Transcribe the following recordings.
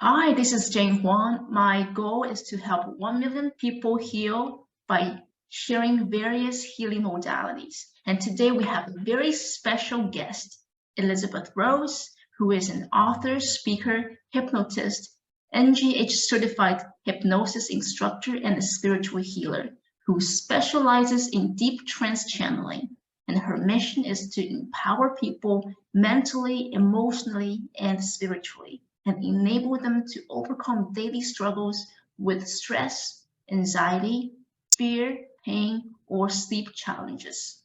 Hi, this is Jane Huang. My goal is to help 1 million people heal by sharing various healing modalities. And today we have a very special guest, Elizabeth Rose, who is an author, speaker, hypnotist, NGH Certified Hypnosis Instructor, and a spiritual healer who specializes in Deep Trance Channeling. And her mission is to empower people mentally, emotionally, and spiritually, and enable them to overcome daily struggles with stress, anxiety, fear, pain, or sleep challenges.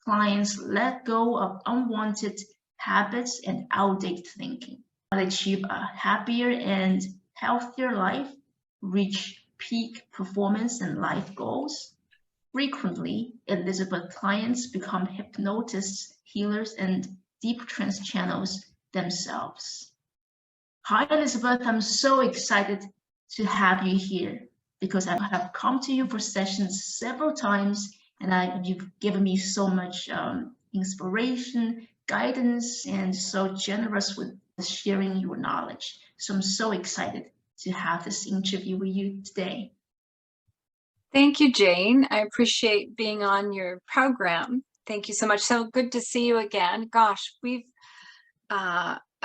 Clients let go of unwanted habits and outdated thinking, achieve a happier and healthier life, reach peak performance and life goals. Frequently, Elizabeth clients become hypnotists, healers, and deep trance channels themselves. Hi, Elizabeth. I'm so excited to have you here because I have come to you for sessions several times, and you've given me so much inspiration, guidance, and so generous with sharing your knowledge. So I'm so excited to have this interview with you today. Thank you, Jane. I appreciate being on your program. Thank you so much. So good to see you again. Gosh,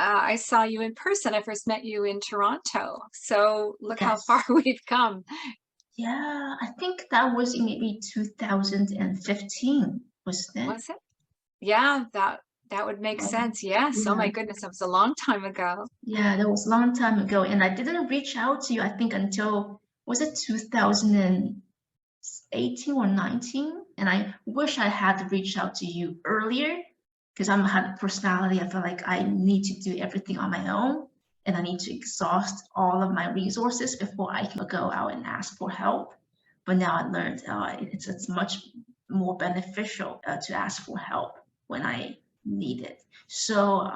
I saw you in person. I first met you in Toronto. So look how far we've come. Yeah, I think that was in maybe 2015, was it? Was it? Yeah, that would make sense. Yes. Yeah. Oh my goodness, that was a long time ago. Yeah, that was a long time ago. And I didn't reach out to you, I think, until, was it 2018 or 19? And I wish I had reached out to you earlier because I'm a had a personality. I feel like I need to do everything on my own, and I need to exhaust all of my resources before I can go out and ask for help. But now I learned it's much more beneficial to ask for help when I need it. So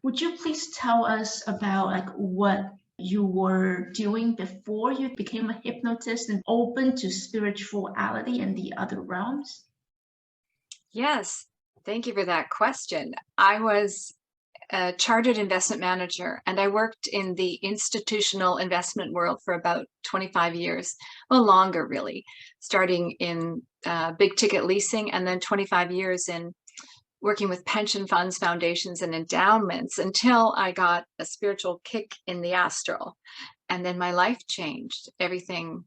would you please tell us about like what you were doing before you became a hypnotist and open to spirituality and the other realms? Yes, thank you for that question. I was a chartered investment manager, and I worked in the institutional investment world for about 25 years, well, longer really, starting in big ticket leasing, and then 25 years in working with pension funds, foundations, and endowments until I got a spiritual kick in the astral. And then my life changed. Everything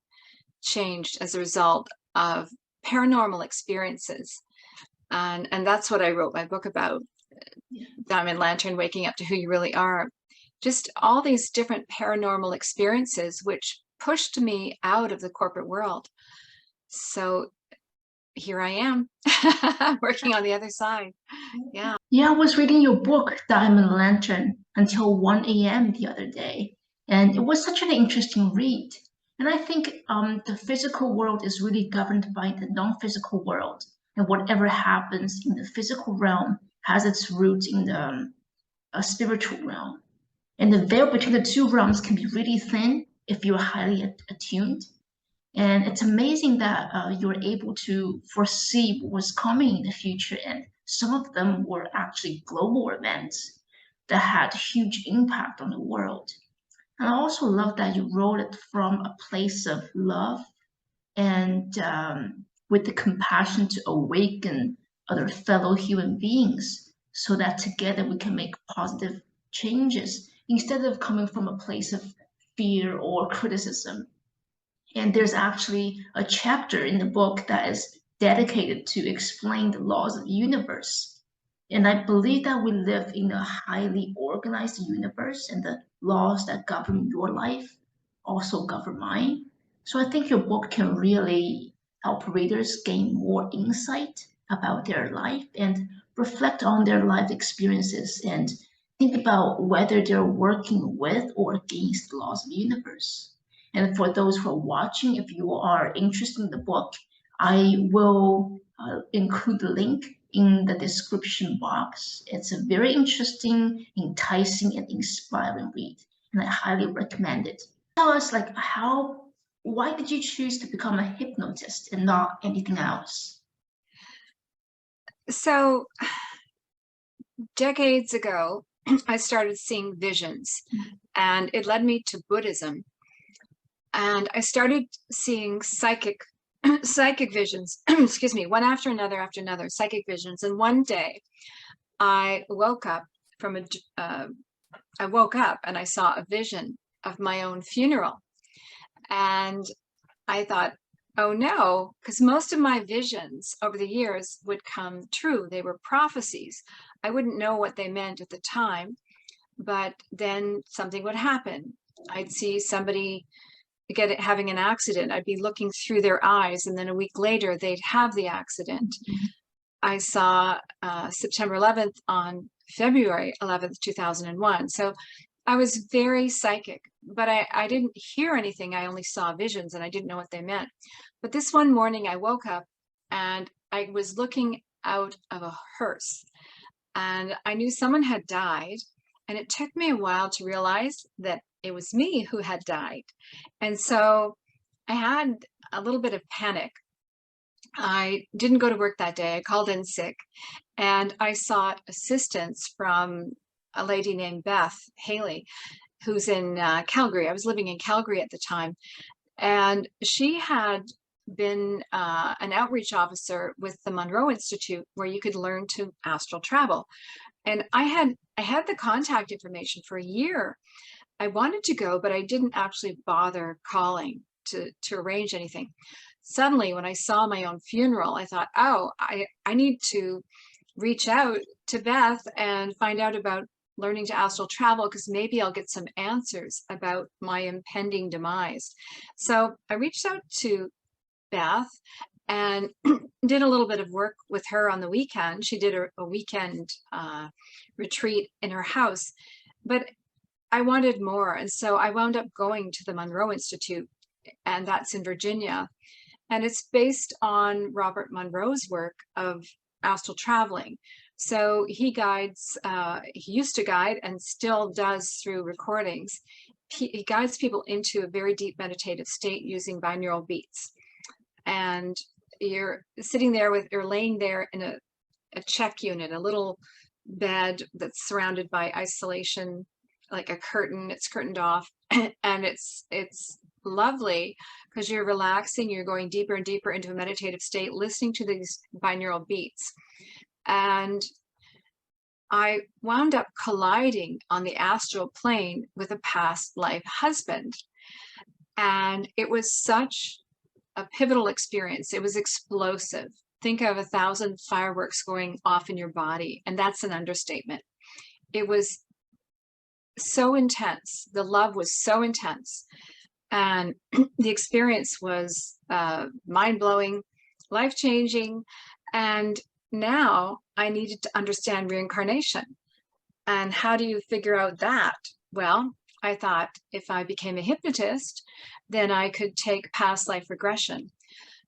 changed as a result of paranormal experiences. And that's what I wrote my book about, Diamond Lantern, Waking Up to Who You Really Are. Just all these different paranormal experiences, which pushed me out of the corporate world. So here I am, working on the other side. Yeah. Yeah, I was reading your book, Diamond Lantern, until 1 a.m. the other day, and it was such an interesting read. And I think the physical world is really governed by the non-physical world, and whatever happens in the physical realm has its roots in the spiritual realm. And the veil between the two realms can be really thin if you're highly attuned. And it's amazing that you're able to foresee what was coming in the future. And some of them were actually global events that had huge impact on the world. And I also love that you wrote it from a place of love and with the compassion to awaken other fellow human beings so that together we can make positive changes instead of coming from a place of fear or criticism. And there's actually a chapter in the book that is dedicated to explain the laws of the universe. And I believe that we live in a highly organized universe, and the laws that govern your life also govern mine. So I think your book can really help readers gain more insight about their life and reflect on their life experiences and think about whether they're working with or against the laws of the universe. And for those who are watching, if you are interested in the book, I will include the link in the description box. It's a very interesting, enticing, and inspiring read, and I highly recommend it. Tell us, like, why did you choose to become a hypnotist and not anything else? So decades ago, I started seeing visions, and it led me to Buddhism. And I started seeing psychic visions, excuse me, one after another, psychic visions. And one day I woke up and I saw a vision of my own funeral. And I thought, oh no, because most of my visions over the years would come true. They were prophecies. I wouldn't know what they meant at the time, but then something would happen. I'd see somebody having an accident. I'd be looking through their eyes, and then a week later they'd have the accident. I saw September 11th on February 11th, 2001. So I was very psychic, but I didn't hear anything. I only saw visions, and I didn't know what they meant. But this one morning I woke up and I was looking out of a hearse, and I knew someone had died. And it took me a while to realize that it was me who had died. And so I had a little bit of panic. I didn't go to work that day. I called in sick, and I sought assistance from a lady named Beth Haley, who's in Calgary. I was living in Calgary at the time, and she had been an outreach officer with the Monroe Institute, where you could learn to astral travel. And I had the contact information for a year. I wanted to go, but I didn't actually bother calling to arrange anything. Suddenly, when I saw my own funeral, I thought, oh, I need to reach out to Beth and find out about learning to astral travel, because maybe I'll get some answers about my impending demise. So I reached out to Beth and did a little bit of work with her on the weekend. She did a weekend retreat in her house, but I wanted more. And so I wound up going to the Monroe Institute, and that's in Virginia. And it's based on Robert Monroe's work of astral traveling. So he guides, he used to guide and still does through recordings. He guides people into a very deep meditative state using binaural beats. And you're sitting there you're laying there in a check unit, a little bed that's surrounded by isolation, like a curtain. It's curtained off, and it's lovely because you're relaxing. You're going deeper and deeper into a meditative state, listening to these binaural beats. And I wound up colliding on the astral plane with a past life husband, and it was such a pivotal experience. It was explosive. Think of 1,000 fireworks going off in your body, and that's an understatement. It was so intense. The love was so intense, and the experience was mind-blowing, life-changing. And now I needed to understand reincarnation. And how do you figure out that? Well, I thought if I became a hypnotist, then I could take past life regression.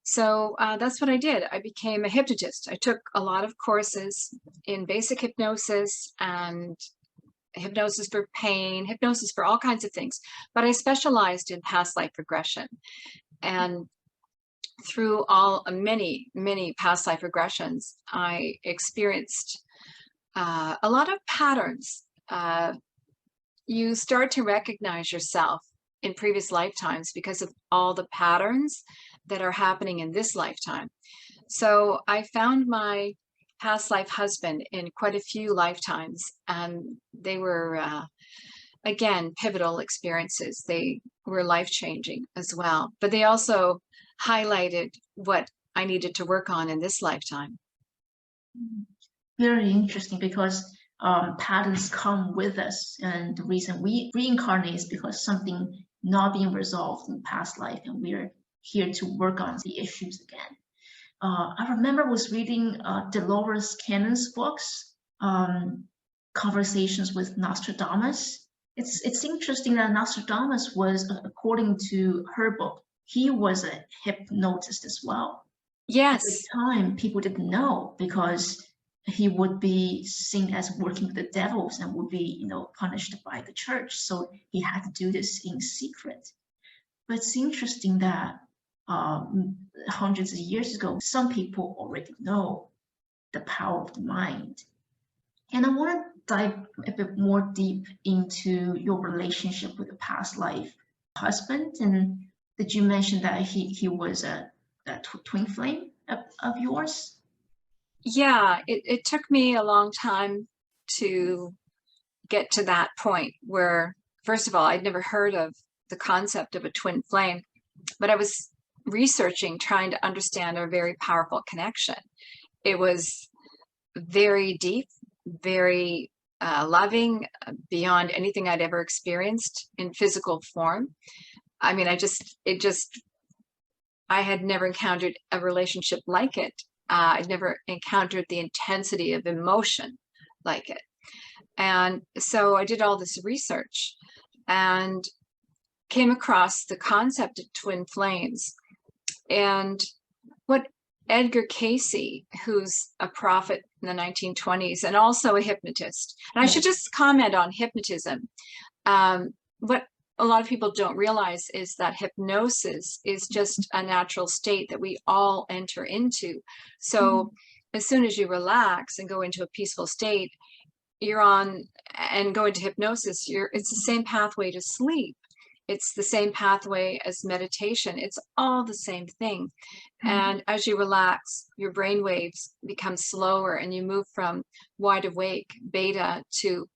So that's what I did. I became a hypnotist. I took a lot of courses in basic hypnosis and hypnosis for pain, hypnosis for all kinds of things, but I specialized in past life regression. And through many past life regressions, I experienced a lot of patterns. You start to recognize yourself in previous lifetimes because of all the patterns that are happening in this lifetime. So I found my past life husband in quite a few lifetimes, and they were, again, pivotal experiences. They were life-changing as well, but they also highlighted what I needed to work on in this lifetime. Very interesting, because patterns come with us, and the reason we reincarnate is because something not being resolved in past life, and we're here to work on the issues again. I remember was reading Dolores Cannon's books, Conversations with Nostradamus. It's interesting that Nostradamus was, according to her book, he was a hypnotist as well. Yes. At the time, people didn't know, because he would be seen as working with the devils and would be, punished by the church. So he had to do this in secret. But it's interesting that hundreds of years ago, some people already know the power of the mind. And I want to dive a bit more deep into your relationship with the past life husband? And did you mention that he was a twin flame of yours? Yeah, it took me a long time to get to that point where, first of all, I'd never heard of the concept of a twin flame, but I was researching, trying to understand a very powerful connection. It was very deep, very loving, beyond anything I'd ever experienced in physical form. I mean, I had never encountered a relationship like it. I'd never encountered the intensity of emotion like it. And so I did all this research and came across the concept of twin flames. And what Edgar Casey, who's a prophet in the 1920s and also a hypnotist, and I should just comment on hypnotism. What a lot of people don't realize is that hypnosis is just a natural state that we all enter into. So as soon as you relax and go into a peaceful state, you're on and go into hypnosis, it's the same pathway to sleep. It's the same pathway as meditation. It's all the same thing. And as you relax, your brain waves become slower and you move from wide awake, beta, to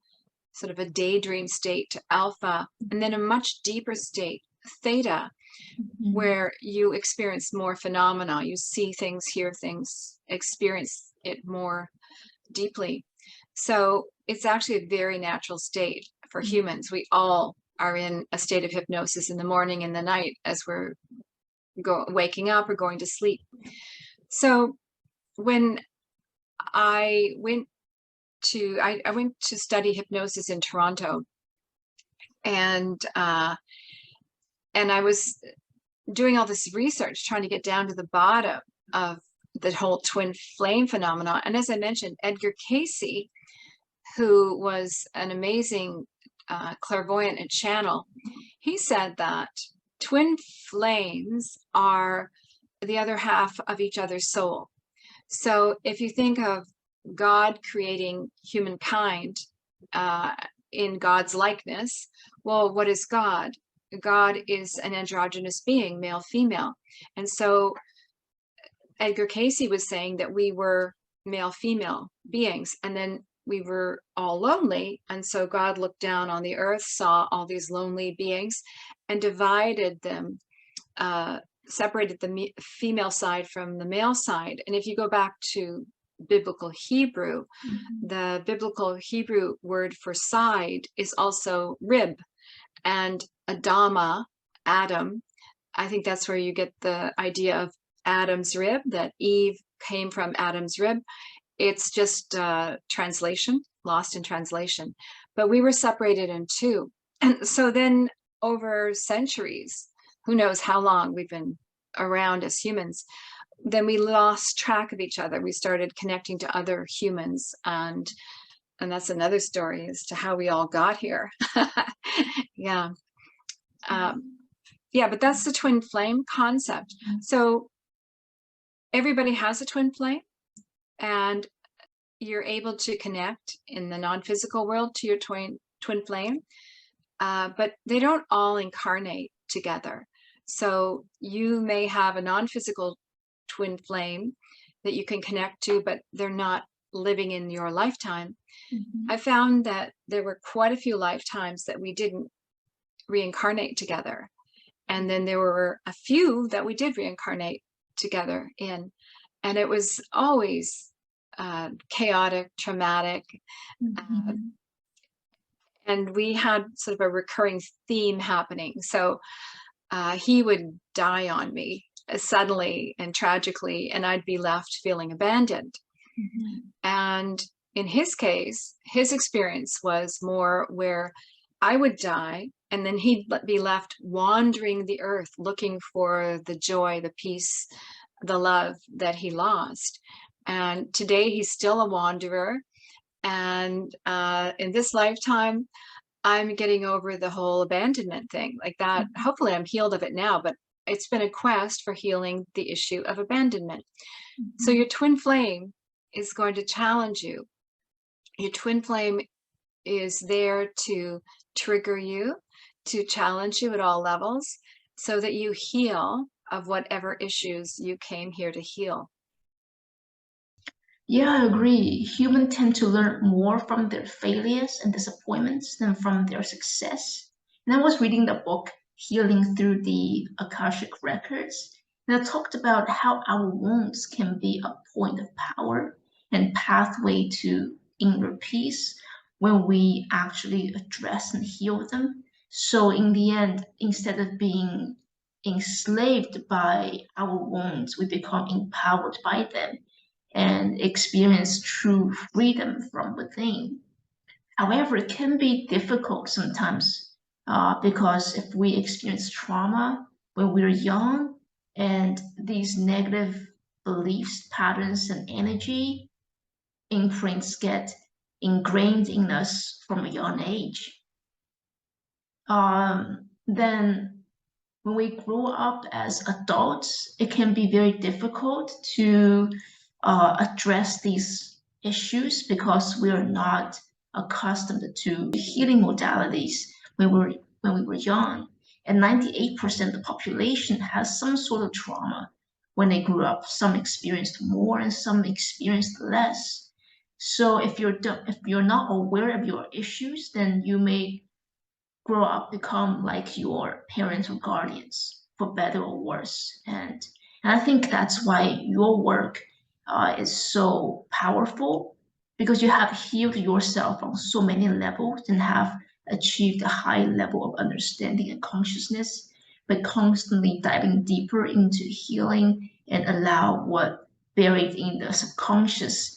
sort of a daydream state, to alpha, and then a much deeper state, theta, where you experience more phenomena. You see things, hear things, experience it more deeply. So it's actually a very natural state for humans. We all are in a state of hypnosis in the morning and the night as we're waking up or going to sleep. So when I went to study hypnosis in Toronto, and I was doing all this research trying to get down to the bottom of the whole twin flame phenomena. And as I mentioned, Edgar Casey, who was an amazing clairvoyant and channel, he said that twin flames are the other half of each other's soul. So if you think of God creating humankind in God's likeness, well, what is God? God is an androgynous being, male, female. And so Edgar Casey was saying that we were male, female beings, and then we were all lonely. And so God looked down on the earth, saw all these lonely beings, and divided them, separated the female side from the male side. And if you go back to biblical Hebrew, the biblical Hebrew word for side is also rib, and Adama, Adam, I think that's where you get the idea of Adam's rib, that Eve came from Adam's rib. It's just translation, lost in translation. But we were separated in two. And so then over centuries, who knows how long we've been around as humans, then we lost track of each other. We started connecting to other humans, and that's another story as to how we all got here. Yeah. Yeah, but that's the twin flame concept. So everybody has a twin flame, and you're able to connect in the non-physical world to your twin flame, but they don't all incarnate together. So you may have a non-physical twin flame that you can connect to, but they're not living in your lifetime. I found that there were quite a few lifetimes that we didn't reincarnate together. And then there were a few that we did reincarnate together in. And it was always chaotic, traumatic. And we had sort of a recurring theme happening. So he would die on me suddenly and tragically, and I'd be left feeling abandoned. And in his case, his experience was more where I would die, and then he'd be left wandering the earth looking for the joy, the peace, the love that he lost. And today he's still a wanderer. And in this lifetime, I'm getting over the whole abandonment thing like that. Hopefully I'm healed of it now, but it's been a quest for healing the issue of abandonment. So your twin flame is going to challenge you. Your twin flame is there to trigger you, to challenge you at all levels, so that you heal of whatever issues you came here to heal. Yeah, I agree. Humans tend to learn more from their failures and disappointments than from their success. And I was reading the book Healing Through the Akashic Records, and it talked about how our wounds can be a point of power and pathway to inner peace when we actually address and heal them. So in the end, instead of being enslaved by our wounds, we become empowered by them and experience true freedom from within. However, it can be difficult sometimes because if we experience trauma when we're young and these negative beliefs, patterns, and energy imprints get ingrained in us from a young age, then when we grow up as adults, it can be very difficult to address these issues because we are not accustomed to healing modalities when we were young. And 98% of the population has some sort of trauma when they grew up. Some experienced more and some experienced less. So if you're not aware of your issues, then you may grow up become like your parents or guardians for better or worse, and I think that's why your work is so powerful because you have healed yourself on so many levels and have achieved a high level of understanding and consciousness, but constantly diving deeper into healing and allow what buried in the subconscious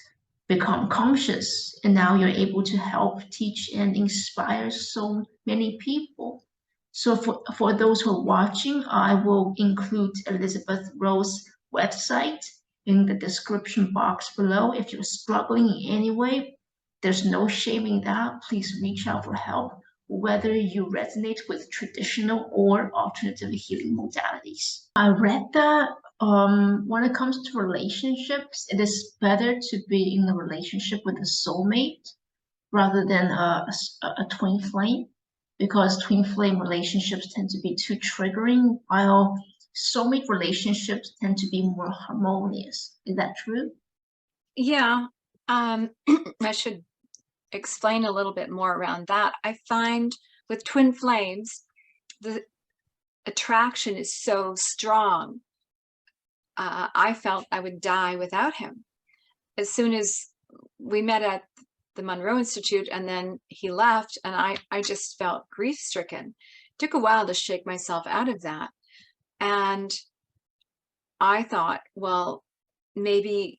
become conscious, and now you're able to help teach and inspire so many people. So for those who are watching, I will include Elizabeth Rose's website in the description box below. If you're struggling in any way, there's no shame in that. Please reach out for help, whether you resonate with traditional or alternative healing modalities. I read that when it comes to relationships, it is better to be in a relationship with a soulmate rather than a twin flame, because twin flame relationships tend to be too triggering, while soulmate relationships tend to be more harmonious. Is that true? Yeah, I should explain a little bit more around that. I find with twin flames, the attraction is so strong. I felt I would die without him. As soon as we met at the Monroe Institute and then he left, and I just felt grief stricken. It took a while to shake myself out of that. And I thought, well, maybe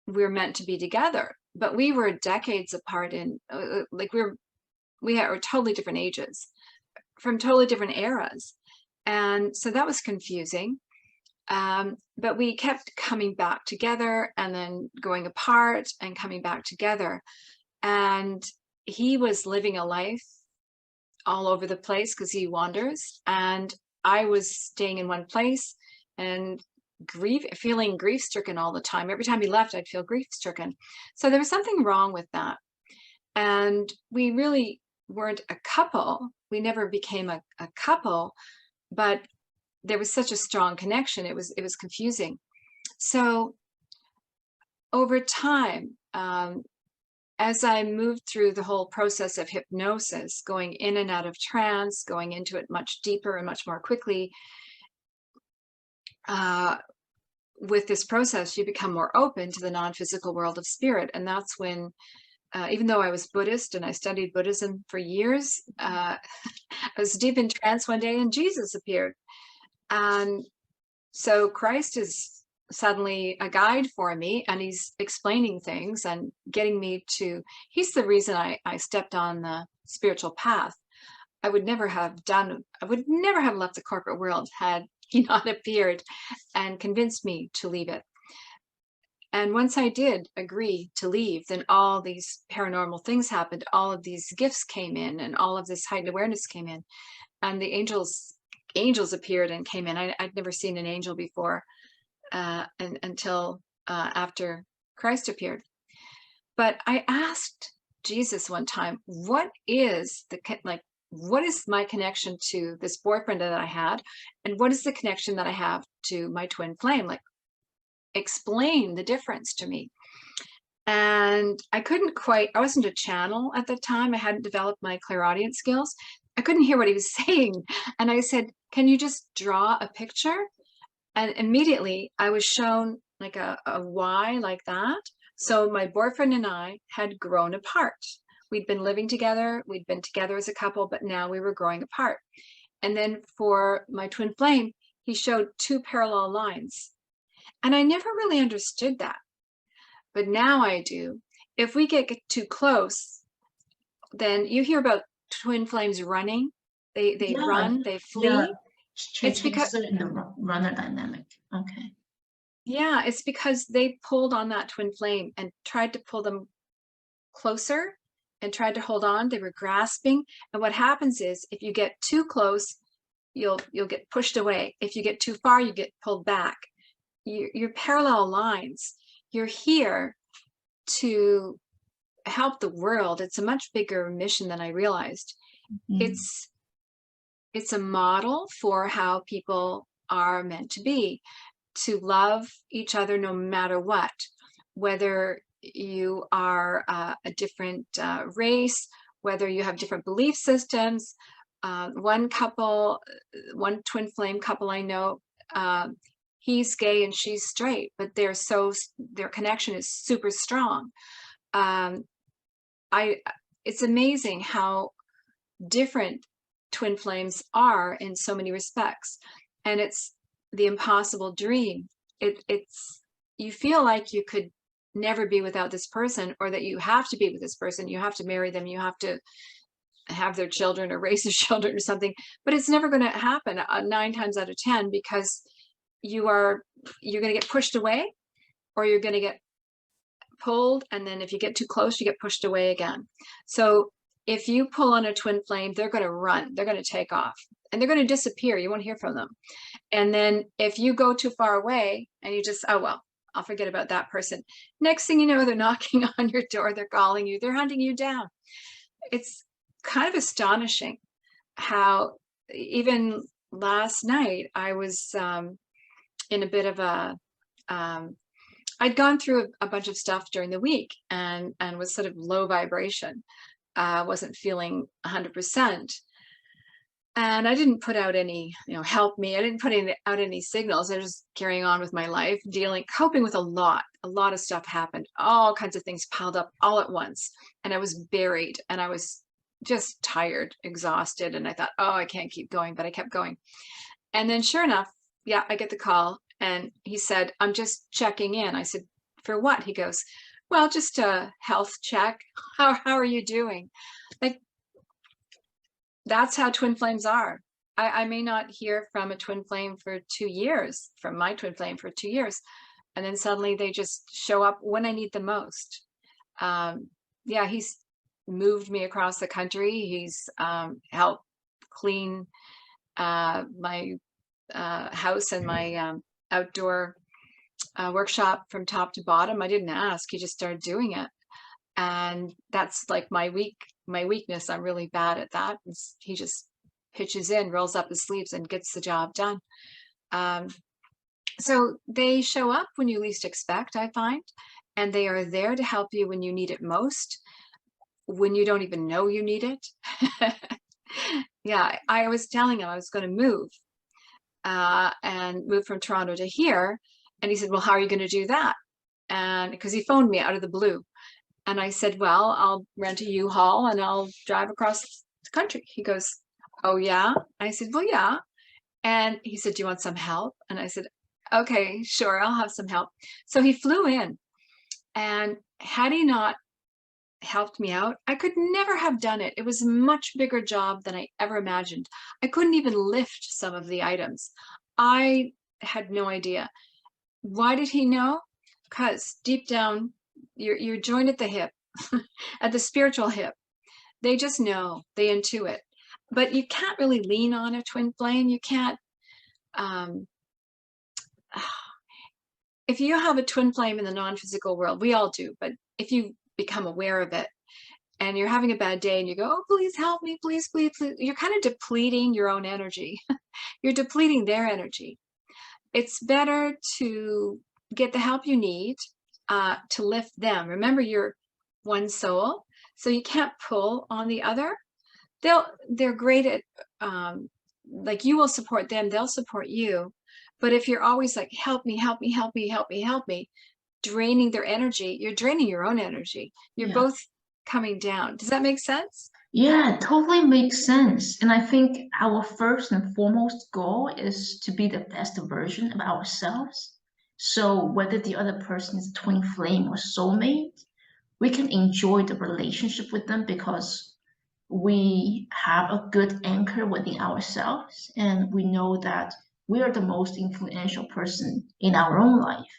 we're meant to be together. But we were decades apart in like we were totally different ages from totally different eras. And so that was confusing. But we kept coming back together and then going apart and coming back together. And he was living a life all over the place because he wanders. And I was staying in one place and feeling grief stricken all the time. Every time he left, I'd feel grief stricken. So there was something wrong with that. And we really weren't a couple. We never became a couple, but there was such a strong connection. It was confusing. So over time, as I moved through the whole process of hypnosis, going in and out of trance, going into it much deeper and much more quickly, with this process, you become more open to the non-physical world of spirit. And that's when, even though I was Buddhist and I studied Buddhism for years, I was deep in trance one day and Jesus appeared. And so Christ is suddenly a guide for me, and he's explaining things and getting me to, he's the reason I stepped on the spiritual path. I would never have left the corporate world had he not appeared and convinced me to leave it. And once I did agree to leave, then all these paranormal things happened. All of these gifts came in and all of this heightened awareness came in, and the angels appeared and came in. I'd never seen an angel before until after Christ appeared. But I asked Jesus one time, what is what is my connection to this boyfriend that I had? And what is the connection that I have to my twin flame? Like, explain the difference to me. And I wasn't a channel at the time. I hadn't developed my clairaudient skills. I couldn't hear what he was saying. And I said, can you just draw a picture? And immediately I was shown like a Y like that. So my boyfriend and I had grown apart. We'd been living together. We'd been together as a couple, but now we were growing apart. And then for my twin flame, he showed two parallel lines. And I never really understood that. But now I do. If we get too close, then you hear about twin flames running. They Yeah, run, they yeah. flee. It's because, Changes in the runner dynamic. Okay. yeah, it's because they pulled on that twin flame and tried to pull them closer and tried to hold on. They were grasping. And what happens is if you get too close, you'll get pushed away. If you get too far, you get pulled back. Your parallel lines. You're here to help the world. It's a much bigger mission than I realized. Mm. It's a model for how people are meant to be, to love each other no matter what, whether you are a different race, whether you have different belief systems. One twin flame couple I know, he's gay and she's straight, but their connection is super strong. It's amazing how different twin flames are in so many respects. And it's the impossible dream. It's you feel like you could never be without this person, or that you have to be with this person. You have to marry them. You have to have their children or raise their children or something, but it's never going to happen 9 times out of 10, because you're going to get pushed away, or you're going to get pulled. And then if you get too close, you get pushed away again. So if you pull on a twin flame, they're going to run, they're going to take off, and they're going to disappear. You won't hear from them. And then if you go too far away and you just, oh, well, I'll forget about that person. Next thing you know, they're knocking on your door, they're calling you, they're hunting you down. It's kind of astonishing how even last night I was in a bit of a, I'd gone through a bunch of stuff during the week and was sort of low vibration. Wasn't feeling 100%. And I didn't put out any, help me. I didn't put out any signals. I was just carrying on with my life, coping with a lot of stuff happened. All kinds of things piled up all at once. And I was buried and I was just tired, exhausted. And I thought, oh, I can't keep going, but I kept going. And then sure enough, yeah, I get the call and he said, I'm just checking in. I said, for what? He goes, well, just a health check. How are you doing? Like, that's how twin flames are. I may not hear from a twin flame for 2 years, from my twin flame for 2 years. And then suddenly they just show up when I need them most. Yeah, he's moved me across the country. He's helped clean my house and my outdoor workshop from top to bottom. I didn't ask, he just started doing it. And that's like my weakness. I'm really bad at that. He just pitches in, rolls up his sleeves and gets the job done. So they show up when you least expect, I find, and they are there to help you when you need it most, when you don't even know you need it. Yeah, I was telling him I was going to move and move from Toronto to here. And he said, well, how are you going to do that? And because he phoned me out of the blue. And I said, well, I'll rent a U-Haul and I'll drive across the country. He goes, oh, yeah. I said, well, yeah. And he said, do you want some help? And I said, okay, sure, I'll have some help. So he flew in. And had he not helped me out, I could never have done it. It was a much bigger job than I ever imagined. I couldn't even lift some of the items. I had no idea. Why did he know? Because deep down, you're joined at the hip, at the spiritual hip. They just know, they intuit. But you can't really lean on a twin flame. You can't, if you have a twin flame in the non-physical world, we all do, but if you become aware of it, and you're having a bad day and you go, oh, please help me, please, please, please. You're kind of depleting your own energy. You're depleting their energy. It's better to get the help you need to lift them. Remember, you're one soul, so you can't pull on the other. They're great at, like, you will support them, they'll support you. But if you're always like, help me, help me, help me, help me, help me, draining their energy, you're draining your own energy. You're Yeah. both coming down. Does that make sense? Yeah, it totally makes sense. And I think our first and foremost goal is to be the best version of ourselves. So whether the other person is twin flame or soulmate, we can enjoy the relationship with them because we have a good anchor within ourselves and we know that we are the most influential person in our own life.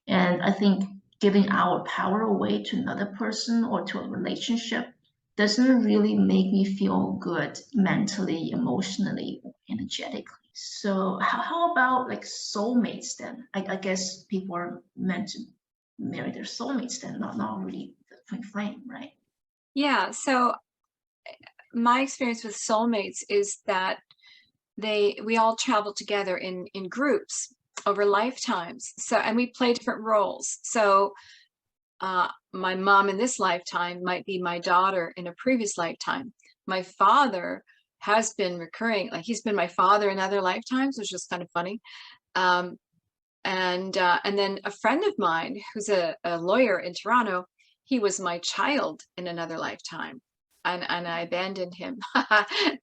And I think giving our power away to another person or to a relationship doesn't really make me feel good mentally, emotionally, or energetically. So how about like soulmates then? I guess people are meant to marry their soulmates then, not really the twin flame, right? Yeah. So my experience with soulmates is that we all travel together in groups over lifetimes. So, and we play different roles. So my mom in this lifetime might be my daughter in a previous lifetime. My father has been recurring, like he's been my father in other lifetimes, which is kind of funny. And then a friend of mine who's a lawyer in Toronto, he was my child in another lifetime. And I abandoned him.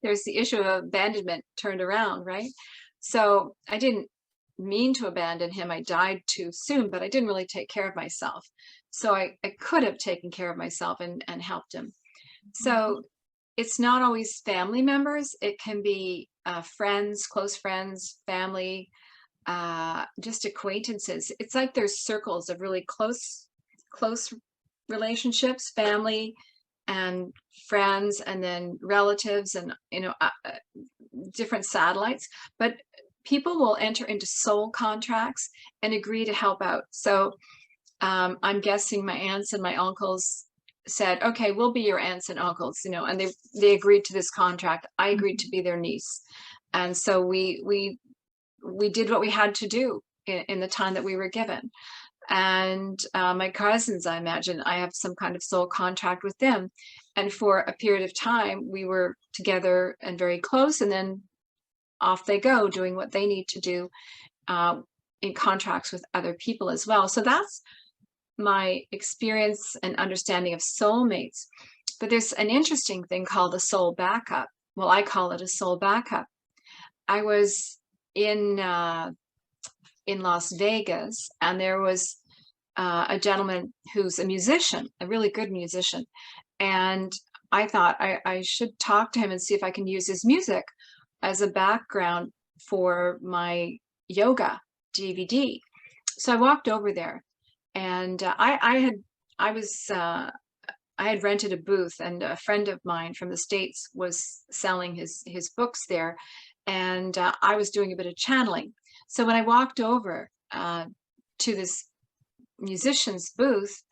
There's the issue of abandonment turned around, right? So I didn't mean to abandon him. I died too soon, but I didn't really take care of myself. So I could have taken care of myself and helped him. So it's not always family members. It can be friends, close friends, family, just acquaintances. It's like there's circles of really close relationships, family and friends, and then relatives, and different satellites. But people will enter into soul contracts and agree to help out. So I'm guessing my aunts and my uncles said, okay, we'll be your aunts and uncles, and they agreed to this contract. I agreed to be their niece. And so we did what we had to do in the time that we were given. And my cousins, I imagine I have some kind of soul contract with them. And for a period of time, we were together and very close, and then off they go doing what they need to do in contracts with other people as well. So that's my experience and understanding of soulmates. But there's an interesting thing called a soul backup. Well, I call it a soul backup. I was in Las Vegas, and there was a gentleman who's a musician, a really good musician. And I thought I should talk to him and see if I can use his music as a background for my yoga DVD. So I walked over there, and I had rented a booth, and a friend of mine from the States was selling his books there, and I was doing a bit of channeling. So when I walked over to this musician's booth,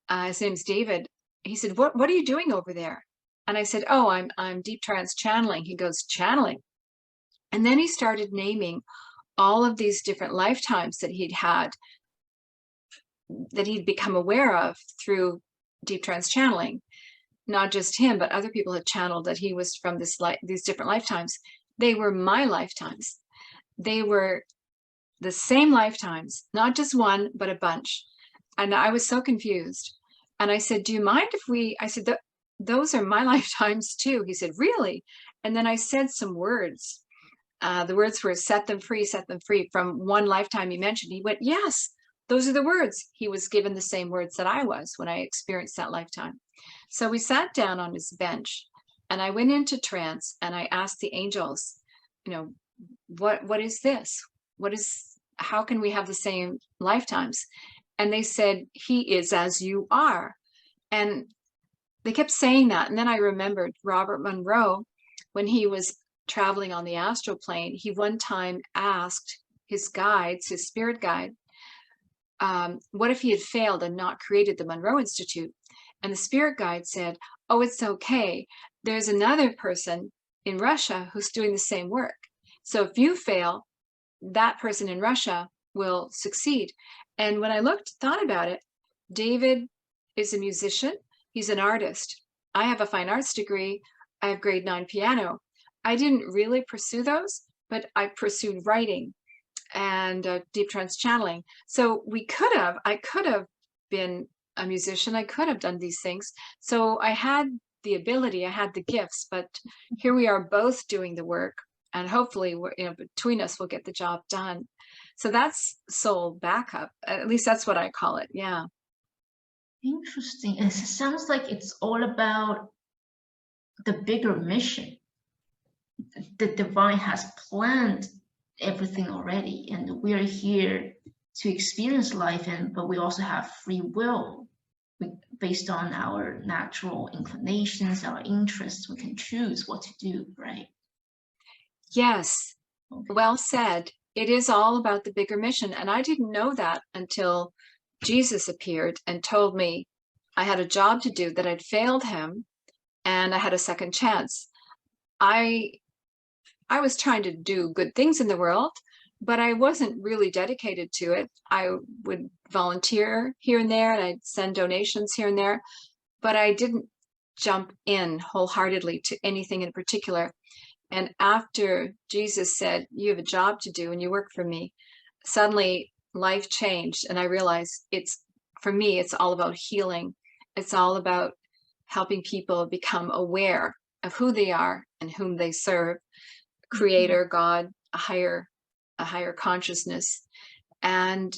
his name's David. He said, "What are you doing over there?" And I said, "Oh, I'm Deep Trance Channeling." He goes, "Channeling?" And then he started naming all of these different lifetimes that he'd become aware of through Deep Trance Channeling. Not just him, but other people had channeled that he was from these different lifetimes. They were my lifetimes. They were the same lifetimes, not just one, but a bunch. And I was so confused. And I said, "Do you mind if I said, "Those are my lifetimes too." He said, "Really?" And then I said some words. The words were set them free, from one lifetime you mentioned. He went, "Yes, those are the words." He was given the same words that I was when I experienced that lifetime. So we sat down on his bench, and I went into trance, and I asked the angels, what is this? How can we have the same lifetimes? And they said, "He is as you are." And they kept saying that. And then I remembered Robert Monroe, when he was traveling on the astral plane, he one time asked his guides, his spirit guide, what if he had failed and not created the Monroe Institute? And the spirit guide said, oh, it's okay. There's another person in Russia who's doing the same work. So if you fail, that person in Russia will succeed. And when I thought about it, David is a musician. He's an artist. I have a fine arts degree. I have grade 9 piano. I didn't really pursue those, but I pursued writing and deep trance channeling. So I could have been a musician. I could have done these things. So I had the ability, I had the gifts, but here we are both doing the work, and hopefully between us, we'll get the job done. So that's soul backup. At least that's what I call it. Yeah. Interesting. It sounds like it's all about the bigger mission. The divine has planned everything already, and we're here to experience life, but we also have free will. Based on our natural inclinations, our interests, we can choose what to do, right? Yes. Okay. Well said. It is all about the bigger mission. And I didn't know that until Jesus appeared and told me I had a job to do, that I'd failed him and I had a second chance. I was trying to do good things in the world, but I wasn't really dedicated to it. I would volunteer here and there, and I'd send donations here and there, but I didn't jump in wholeheartedly to anything in particular. And after Jesus said, you have a job to do and you work for me, suddenly life changed. And I realized for me, it's all about healing. It's all about helping people become aware of who they are and whom they serve. Creator, God, a higher consciousness. And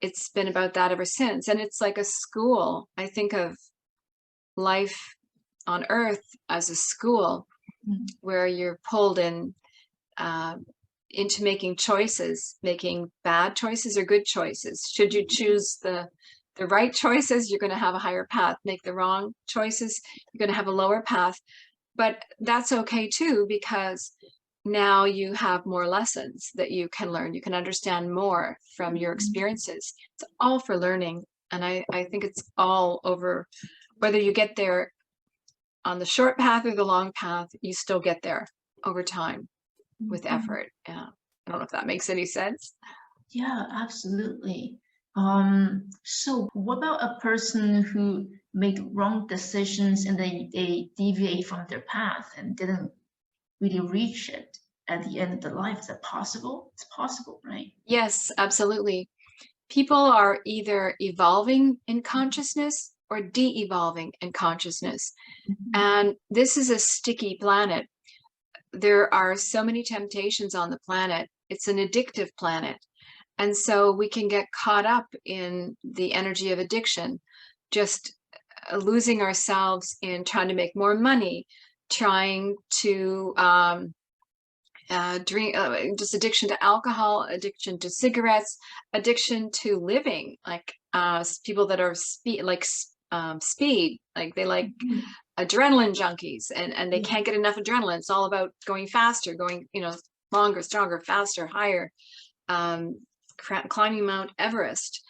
it's been about that ever since. And it's like a school. I think of life on earth as a school where you're pulled in into making choices, making bad choices or good choices. Should you choose the right choices, you're going to have a higher path. Make the wrong choices, you're going to have a lower path. But that's okay too, because now you have more lessons that you can learn. You can understand more from your experiences. It's all for learning. And I think it's all over, whether you get there on the short path or the long path, you still get there over time with effort. Yeah. I don't know if that makes any sense. Yeah, absolutely. So what about a person who made wrong decisions and they deviate from their path and didn't really reach it at the end of the life? Is that possible? It's possible, right? Yes, absolutely. People are either evolving in consciousness or de-evolving in consciousness. And this is a sticky planet. There are so many temptations on the planet. It's an addictive planet. And so we can get caught up in the energy of addiction, just losing ourselves in trying to make more money, trying to drink, just addiction to alcohol, addiction to cigarettes, addiction to living, like people that are speed, like they like adrenaline junkies, and they can't get enough adrenaline. It's all about going faster, going, longer, stronger, faster, higher, climbing Mount Everest.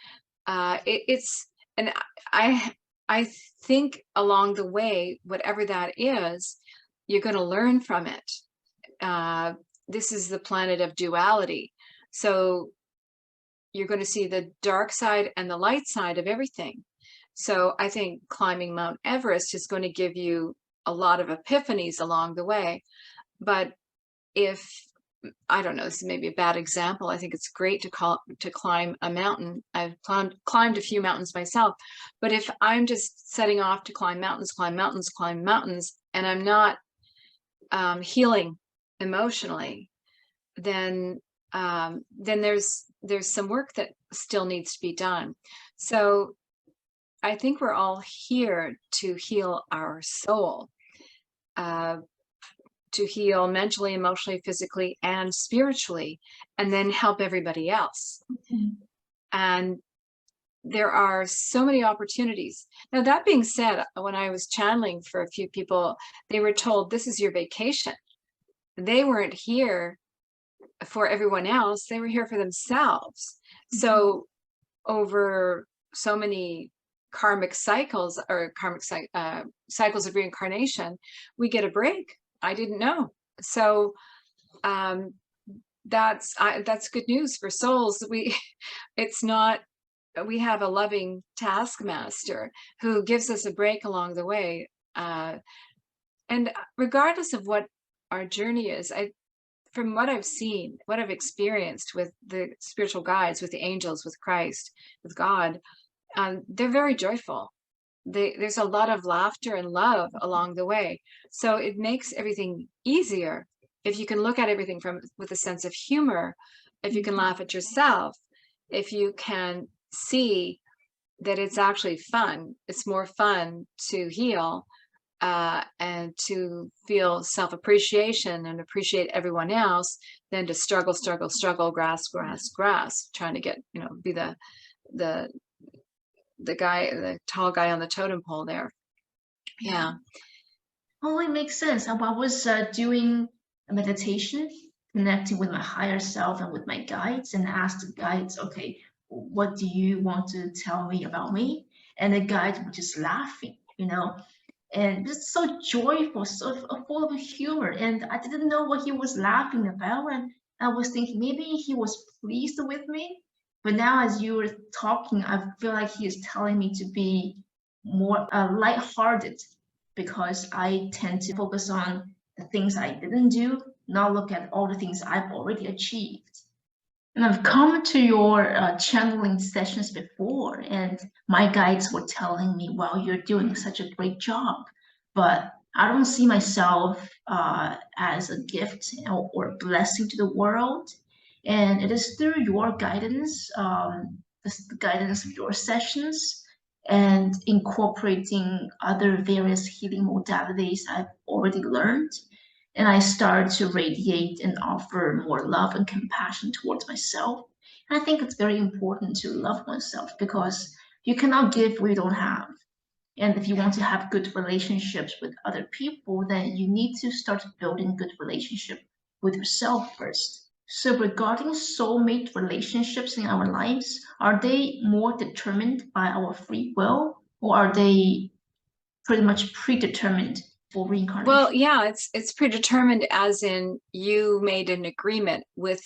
And I think along the way, whatever that is, you're going to learn from it. This is the planet of duality. So you're going to see the dark side and the light side of everything. So I think climbing Mount Everest is going to give you a lot of epiphanies along the way. But if, I don't know, this is maybe a bad example. I think it's great to climb a mountain. I've climbed a few mountains myself. But if I'm just setting off to climb mountains, and I'm not healing emotionally, then there's some work that still needs to be done. So I think we're all here to heal our soul, to heal mentally, emotionally, physically, and spiritually, and then help everybody else. And there are so many opportunities. Now, that being said, when I was channeling for a few people, they were told, this is your vacation. They weren't here for everyone else. They were here for themselves. So over so many karmic cycles or cycles of reincarnation, we get a break. I didn't know. So that's good news for souls. It's not, we have a loving taskmaster who gives us a break along the way. And regardless of what our journey is, from what I've seen, what I've experienced with the spiritual guides, with the angels, with Christ, with God, they're very joyful. There's a lot of laughter and love along the way. So it makes everything easier if you can look at everything with a sense of humor, if you can laugh at yourself, if you can see that it's actually fun. It's more fun to heal and to feel self-appreciation and appreciate everyone else than to struggle, grass, trying to get, be the guy, the tall guy on the totem pole there. Yeah. Oh, it makes sense. I was doing a meditation, connecting with my higher self and with my guides, and asked the guides, okay, what do you want to tell me about me? And the guides were just laughing, and just so joyful, so full of humor. And I didn't know what he was laughing about. And I was thinking maybe he was pleased with me. But now as you were talking, I feel like he is telling me to be more lighthearted, because I tend to focus on the things I didn't do, not look at all the things I've already achieved. And I've come to your channeling sessions before, and my guides were telling me, well, you're doing such a great job, but I don't see myself as a gift or a blessing to the world. And it is through your guidance, the guidance of your sessions, and incorporating other various healing modalities I've already learned, and I start to radiate and offer more love and compassion towards myself. And I think it's very important to love oneself, because you cannot give what you don't have. And if you want to have good relationships with other people, then you need to start building good relationship with yourself first. So regarding soulmate relationships in our lives, are they more determined by our free will, or are they pretty much predetermined for reincarnation? Well, yeah, it's predetermined, as in you made an agreement with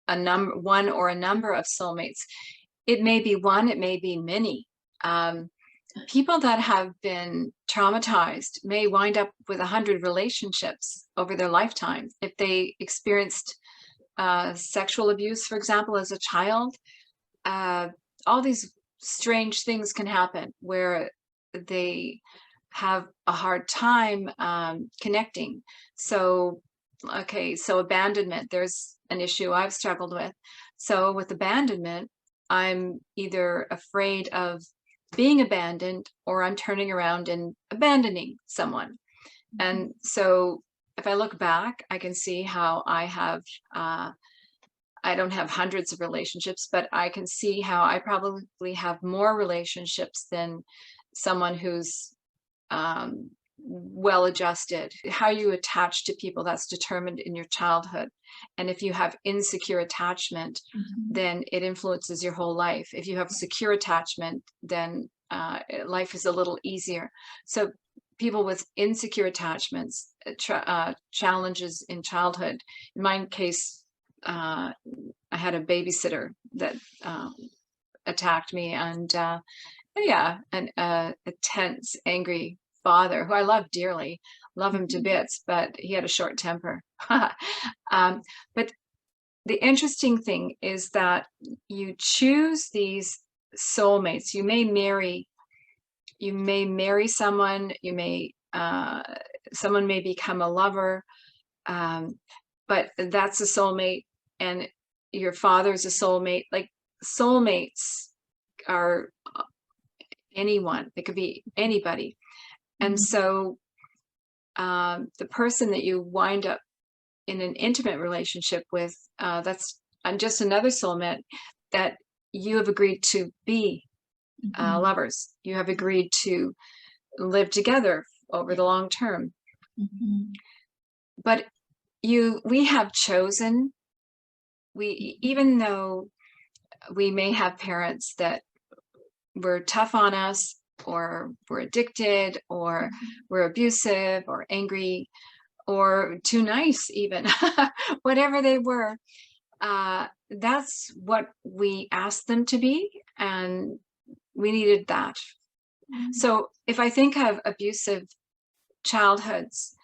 one or a number of soulmates. It may be one, it may be many. People that have been traumatized may wind up with 100 relationships over their lifetime. If they experienced sexual abuse, for example, as a child, all these strange things can happen where they have a hard time connecting. So, okay, so abandonment, there's an issue I've struggled with. So with abandonment, I'm either afraid of being abandoned, or I'm turning around and abandoning someone. And so if I look back, I can see how I have, I don't have hundreds of relationships, but I can see how I probably have more relationships than someone who's well-adjusted. How you attach to people, that's determined in your childhood. And if you have insecure attachment, then it influences your whole life. If you have secure attachment, then life is a little easier. So people with insecure attachments, challenges in childhood. In my case, I had a babysitter that attacked me, and yeah, a tense, angry father who I love dearly, love him to bits, but he had a short temper. But the interesting thing is that you choose these soulmates. You may marry someone, someone may become a lover, but that's a soulmate, and your father's a soulmate. Like, soulmates are anyone. It could be anybody. And so the person that you wind up in an intimate relationship with, that's just another soulmate that you have agreed to be lovers. You have agreed to live together over the long term. But we have chosen, even though we may have parents that were tough on us, or were addicted, or were abusive, or angry, or too nice even, whatever they were, that's what we asked them to be, and we needed that. So if I think of abusive childhoods,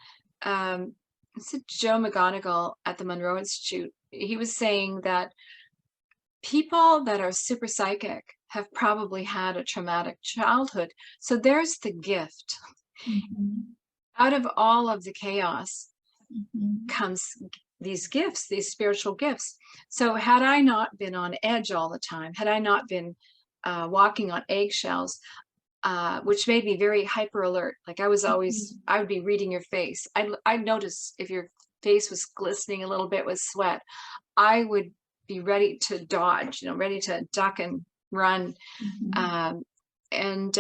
it's Joe McGonigal at the Monroe Institute. He was saying that people that are super psychic have probably had a traumatic childhood. So there's the gift. Out of all of the chaos comes these gifts, these spiritual gifts. So had I not been on edge all the time, had I not been walking on eggshells, which made me very hyper alert. Like I was always, I would be reading your face. I'd notice if your face was glistening a little bit with sweat, I would be ready to dodge, ready to duck and run. And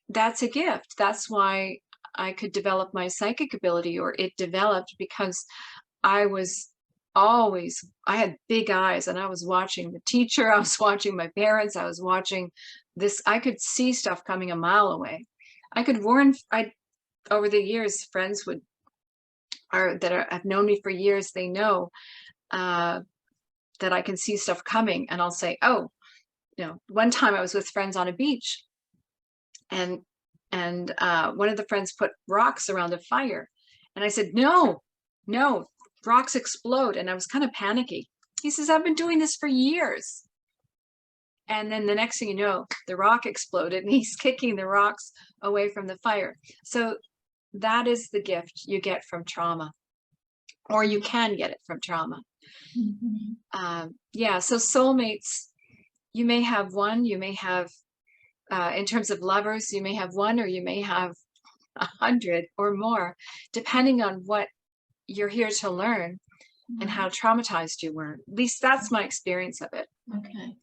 that's a gift. That's why I could develop my psychic ability, or it developed, because I had big eyes, and I was watching the teacher, I was watching my parents, I was watching this. I could see stuff coming a mile away. I could warn, over the years, friends have known me for years, they know that I can see stuff coming, and I'll say, oh, one time I was with friends on a beach, and one of the friends put rocks around a fire, and I said, no, rocks explode. And I was kind of panicky. He says, I've been doing this for years. And then the next thing you know, the rock exploded, and he's kicking the rocks away from the fire. So that is the gift you get from trauma, or you can get it from trauma. Yeah, so soulmates, you may have one, you may have, in terms of lovers, you may have one, or you may have 100 or more, depending on what you're here to learn and how traumatized you were. At least that's my experience of it. Okay.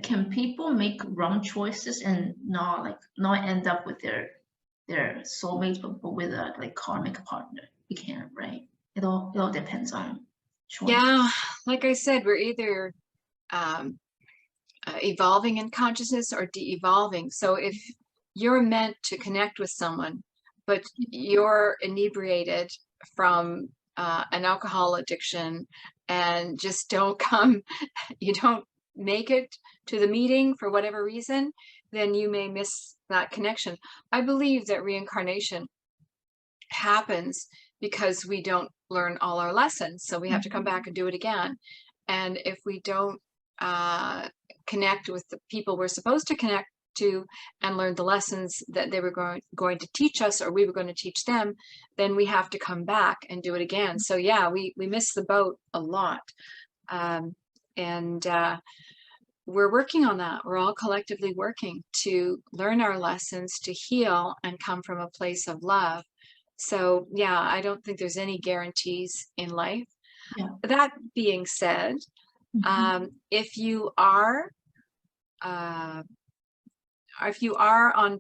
Can people make wrong choices and not end up with their soulmate, but with a karmic partner? You can, right? It all depends on choice. Yeah, like I said, we're either evolving in consciousness or de-evolving. So if you're meant to connect with someone, but you're inebriated from an alcohol addiction, and just you don't make it to the meeting for whatever reason, then you may miss that connection. I believe that reincarnation happens because we don't learn all our lessons. So we have to come back and do it again. And if we don't connect with the people we're supposed to connect to and learn the lessons that they were going to teach us, or we were going to teach them, then we have to come back and do it again. So yeah, we miss the boat a lot. And we're working on that. We're all collectively working to learn our lessons, to heal and come from a place of love. So yeah, I don't think there's any guarantees in life. Yeah. That being said, if you are on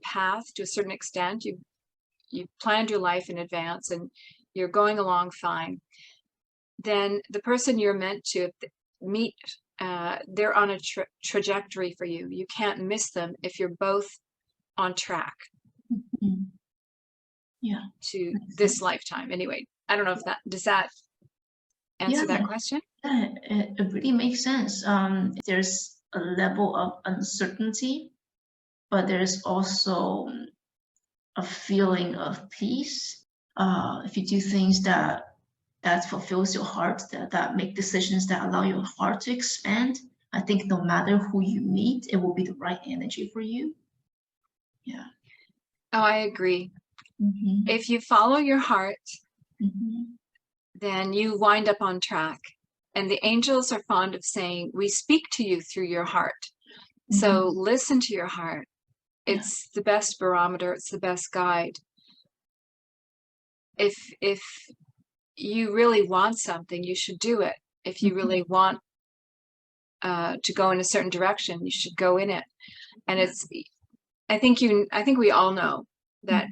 path to a certain extent, you planned your life in advance and you're going along fine, then the person you're meant to meet, they're on a trajectory for you. You can't miss them if you're both on track. Yeah. To this lifetime. Anyway, I don't know if does that answer that question? Yeah, it really makes sense. There's a level of uncertainty, but there's also a feeling of peace. If you do things that fulfills your heart, that make decisions that allow your heart to expand, I think no matter who you meet, it will be the right energy for you. Yeah. Oh, I agree. If you follow your heart, then you wind up on track. And the angels are fond of saying, we speak to you through your heart. So listen to your heart. It's the best barometer. It's the best guide. If you really want something, you should do it. If you really want to go in a certain direction, you should go in it. And I think we all know that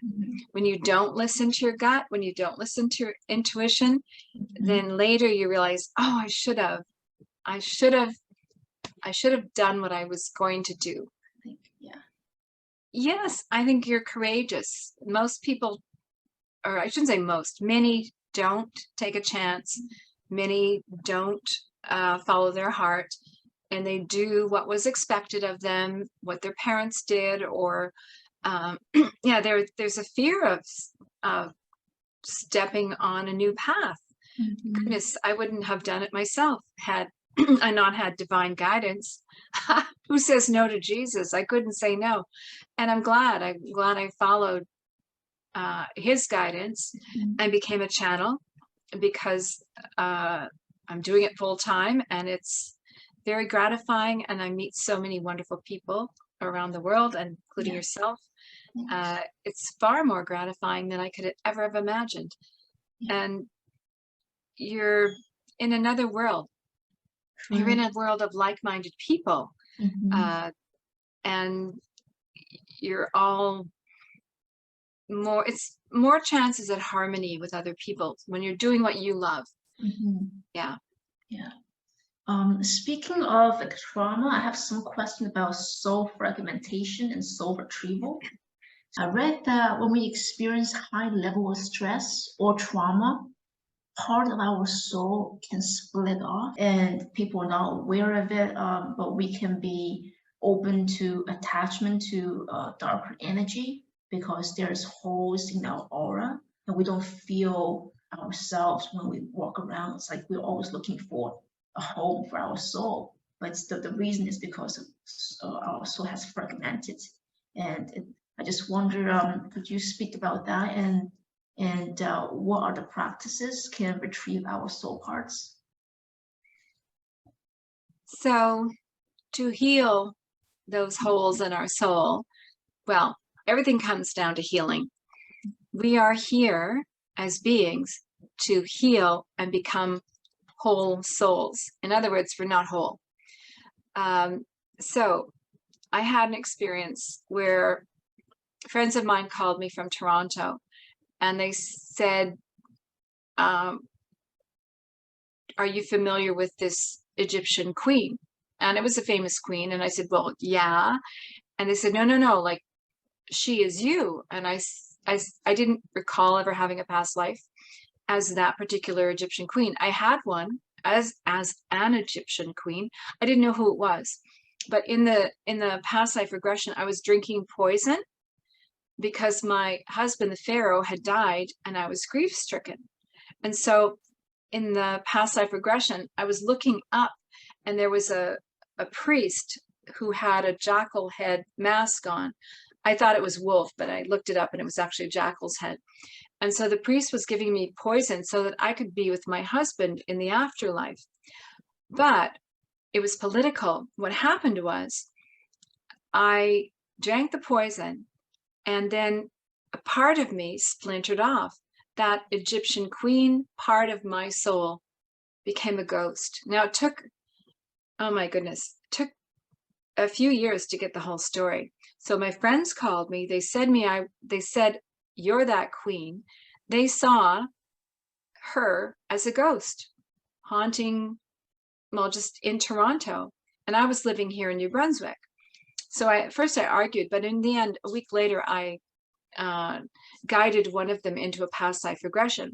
when you don't listen to your gut, when you don't listen to your intuition, then later you realize, oh, I should have done what I was going to do. Yes, I think you're courageous. Most people, or I shouldn't say most, many don't take a chance. Many don't follow their heart, and they do what was expected of them, what their parents did, or yeah, there's a fear of stepping on a new path. Goodness, I wouldn't have done it myself had I not had divine guidance. Who says no to Jesus? I couldn't say no. And I'm glad I followed his guidance and became a channel, because I'm doing it full time, and it's very gratifying, and I meet so many wonderful people around the world, and including yourself. It's far more gratifying than I could ever have imagined. And you're in another world. You're in a world of like-minded people, and you're all more, it's more chances at harmony with other people when you're doing what you love. Yeah. Speaking of trauma, I have some questions about soul fragmentation and soul retrieval. I read that when we experience high level of stress or trauma, part of our soul can split off, and people are not aware of it, but we can be open to attachment to darker energy because there's holes in our aura and we don't feel ourselves when we walk around. It's like we're always looking for a home for our soul, but the reason is because our soul has fragmented. And I just wonder, could you speak about that, and what are the practices can retrieve our soul parts? So to heal those holes in our soul, well, everything comes down to healing. We are here as beings to heal and become whole souls. In other words, we're not whole. So I had an experience where friends of mine called me from Toronto, and they said, are you familiar with this Egyptian queen? And it was a famous queen. And I said, well, yeah. And they said, no, like, she is you. And I didn't recall ever having a past life as that particular Egyptian queen. I had one as an Egyptian queen. I didn't know who it was. But in the past life regression, I was drinking poison because my husband, the Pharaoh, had died, and I was grief stricken. And so in the past life regression, I was looking up, and there was a priest who had a jackal head mask on. I thought it was wolf, but I looked it up, and it was actually a jackal's head. And so the priest was giving me poison so that I could be with my husband in the afterlife. But it was political. What happened was I drank the poison, and then a part of me splintered off. That Egyptian queen part of my soul became a ghost. Now it took, oh my goodness, it took a few years to get the whole story. So my friends called me. They said, you're that queen. They saw her as a ghost haunting, well, just in Toronto. And I was living here in New Brunswick. So at first I argued, but in the end, a week later, I guided one of them into a past life regression.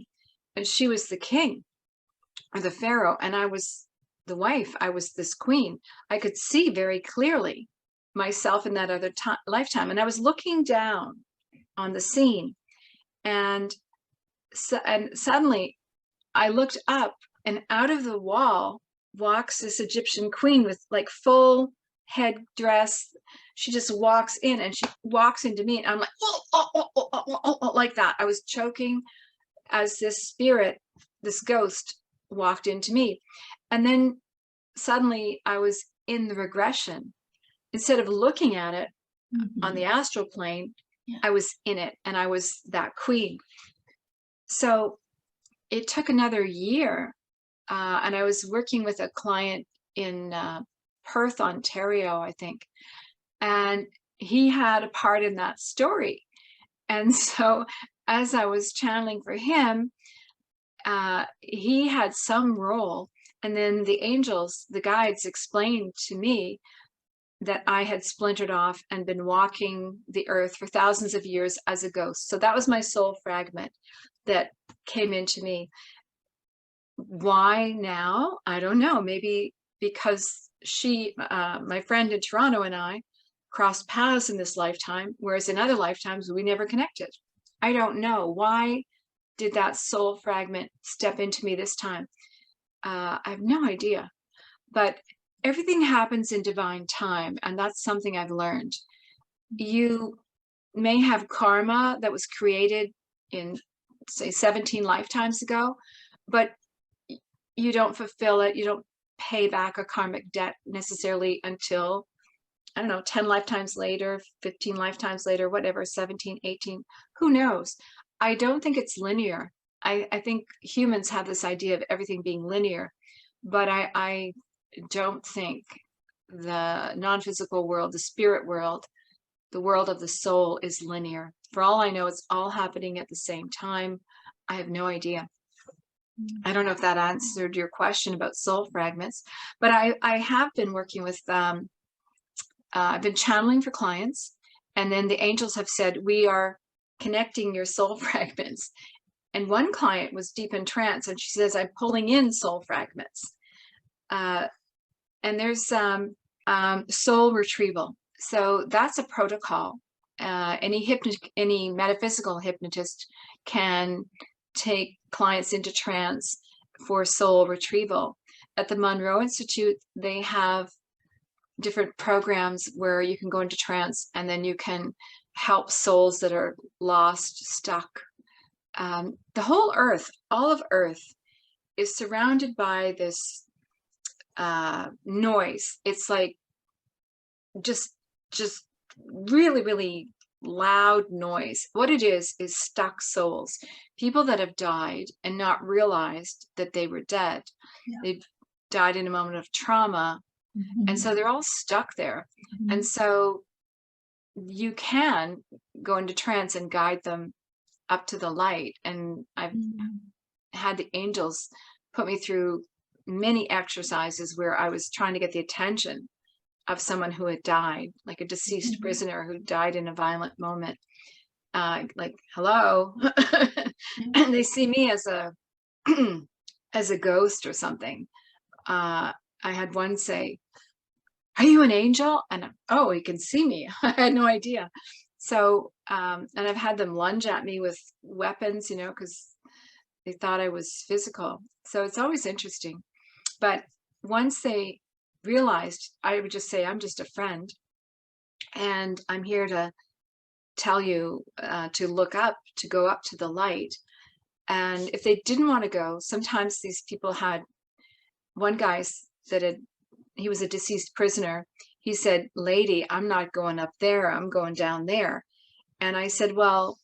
And she was the king, or the Pharaoh, and I was the wife. I was this queen. I could see very clearly myself in that other lifetime. And I was looking down on the scene, and suddenly I looked up, and out of the wall walks this Egyptian queen with like full headdress. She just walks in, and she walks into me, and I'm like, oh, like that. I was choking as this spirit, this ghost, walked into me. And then suddenly I was in the regression. Instead of looking at it on the astral plane, I was in it, and I was that queen. So it took another year, and I was working with a client in Perth, Ontario, I think, and he had a part in that story. And so as I was channeling for him, he had some role, and then the angels, the guides, explained to me that I had splintered off and been walking the earth for thousands of years as a ghost. So that was my soul fragment that came into me. Why now? I don't know. Maybe because my friend in Toronto and I crossed paths in this lifetime, whereas in other lifetimes we never connected. I don't know. Why did that soul fragment step into me this time? I have no idea. But everything happens in divine time, and that's something I've learned. You may have karma that was created in, say, 17 lifetimes ago, but you don't fulfill it. You don't pay back a karmic debt necessarily until, I don't know, 10 lifetimes later, 15 lifetimes later, whatever, 17, 18, who knows? I don't think it's linear. I think humans have this idea of everything being linear, but I don't think the non-physical world, the spirit world, the world of the soul is linear. For all I know, it's all happening at the same time. I have no idea. I don't know if that answered your question about soul fragments, but I have been working with, I've been channeling for clients, and then the angels have said, we are connecting your soul fragments. And one client was deep in trance, and she says, I'm pulling in soul fragments. And there's soul retrieval. So that's a protocol. Any metaphysical hypnotist can take clients into trance for soul retrieval. At the Monroe Institute, they have different programs where you can go into trance and then you can help souls that are lost, stuck. The whole earth, all of earth, is surrounded by this noise. It's like just really, really loud noise. What it is stuck souls, people that have died and not realized that they were dead. Yeah. They've died in a moment of trauma, and so they're all stuck there. And so you can go into trance and guide them up to the light. And I've had the angels put me through many exercises where I was trying to get the attention of someone who had died, like a deceased prisoner who died in a violent moment. Like, hello. And they see me as a as a ghost or something. I had one say, are you an angel? And oh, he can see me. I had no idea. So, and I've had them lunge at me with weapons, you know, because they thought I was physical. So it's always interesting. But once they realized, I would just say, I'm just a friend, and I'm here to tell you to look up, to go up to the light. And if they didn't want to go, sometimes these people had, one guy he was a deceased prisoner. He said, lady, I'm not going up there, I'm going down there. And I said, well,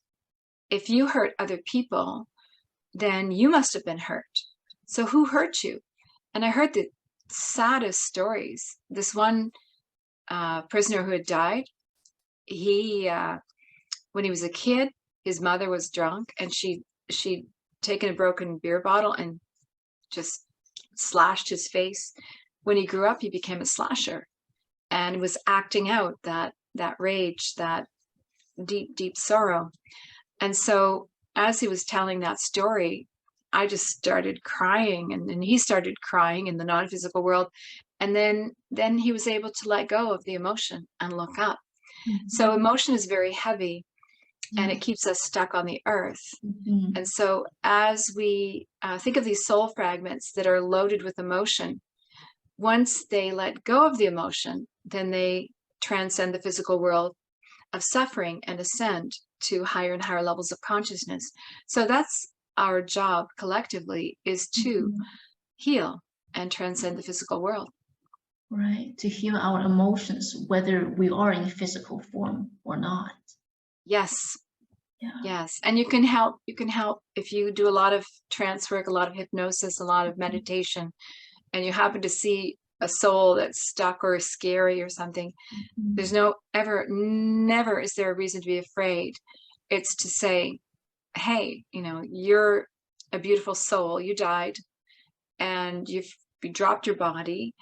if you hurt other people, then you must have been hurt. So who hurt you? And I heard the saddest stories. This one prisoner who had died, he when he was a kid, his mother was drunk, and she'd taken a broken beer bottle and just slashed his face. When he grew up, he became a slasher and was acting out that rage, that deep sorrow. And so as he was telling that story, I just started crying, and then he started crying in the non-physical world. And then he was able to let go of the emotion and look up. So emotion is very heavy, and it keeps us stuck on the earth. And so as we think of these soul fragments that are loaded with emotion, once they let go of the emotion, then they transcend the physical world of suffering and ascend to higher and higher levels of consciousness. So that's our job collectively, is to heal and transcend the physical world. Right, to heal our emotions, whether we are in physical form or not. Yes. Yeah. Yes. And you can help if you do a lot of trance work, a lot of hypnosis, a lot of meditation, and you happen to see a soul that's stuck or scary or something. There's never is there a reason to be afraid. It's to say, hey, you know, you're a beautiful soul. You died and you dropped your body.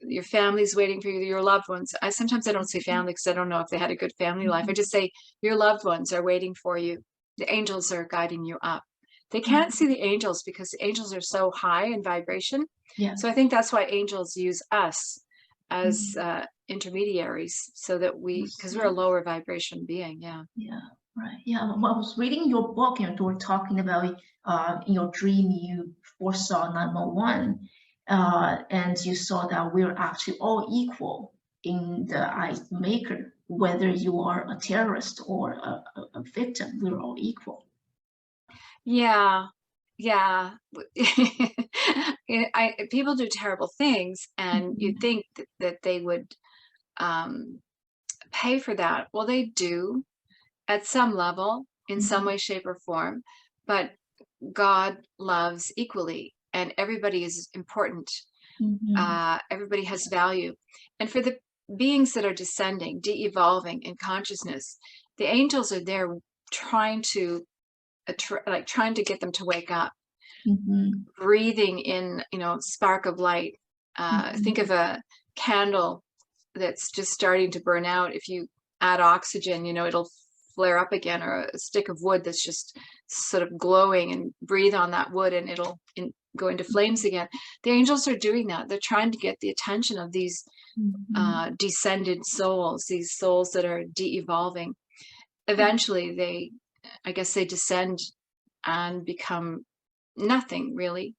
Your family's waiting for you, your loved ones. Sometimes I don't say family because I don't know if they had a good family life. I just say your loved ones are waiting for you. The angels are guiding you up. They can't see the angels because the angels are so high in vibration. Yeah. So I think that's why angels use us as intermediaries, so that because we're a lower vibration being. Yeah. Yeah. Right. Yeah. When I was reading your book, and you were talking about in your dream you foresaw 911, and you saw that we're actually all equal in the eyes of the Maker, whether you are a terrorist or a victim, we're all equal. Yeah. Yeah. People do terrible things, and you'd think that they would pay for that. Well, they do at some level, in some way, shape, or form, but God loves equally, and everybody is important. Everybody has value. And for the beings that are descending, de-evolving in consciousness, the angels are there trying to get them to wake up, breathing in, spark of light. Think of a candle that's just starting to burn out. If you add oxygen, it'll flare up again, or a stick of wood that's just sort of glowing, and breathe on that wood and it'll go into flames again. The angels are doing that. They're trying to get the attention of these descended souls, these souls that are de-evolving. Eventually I guess they descend and become nothing really,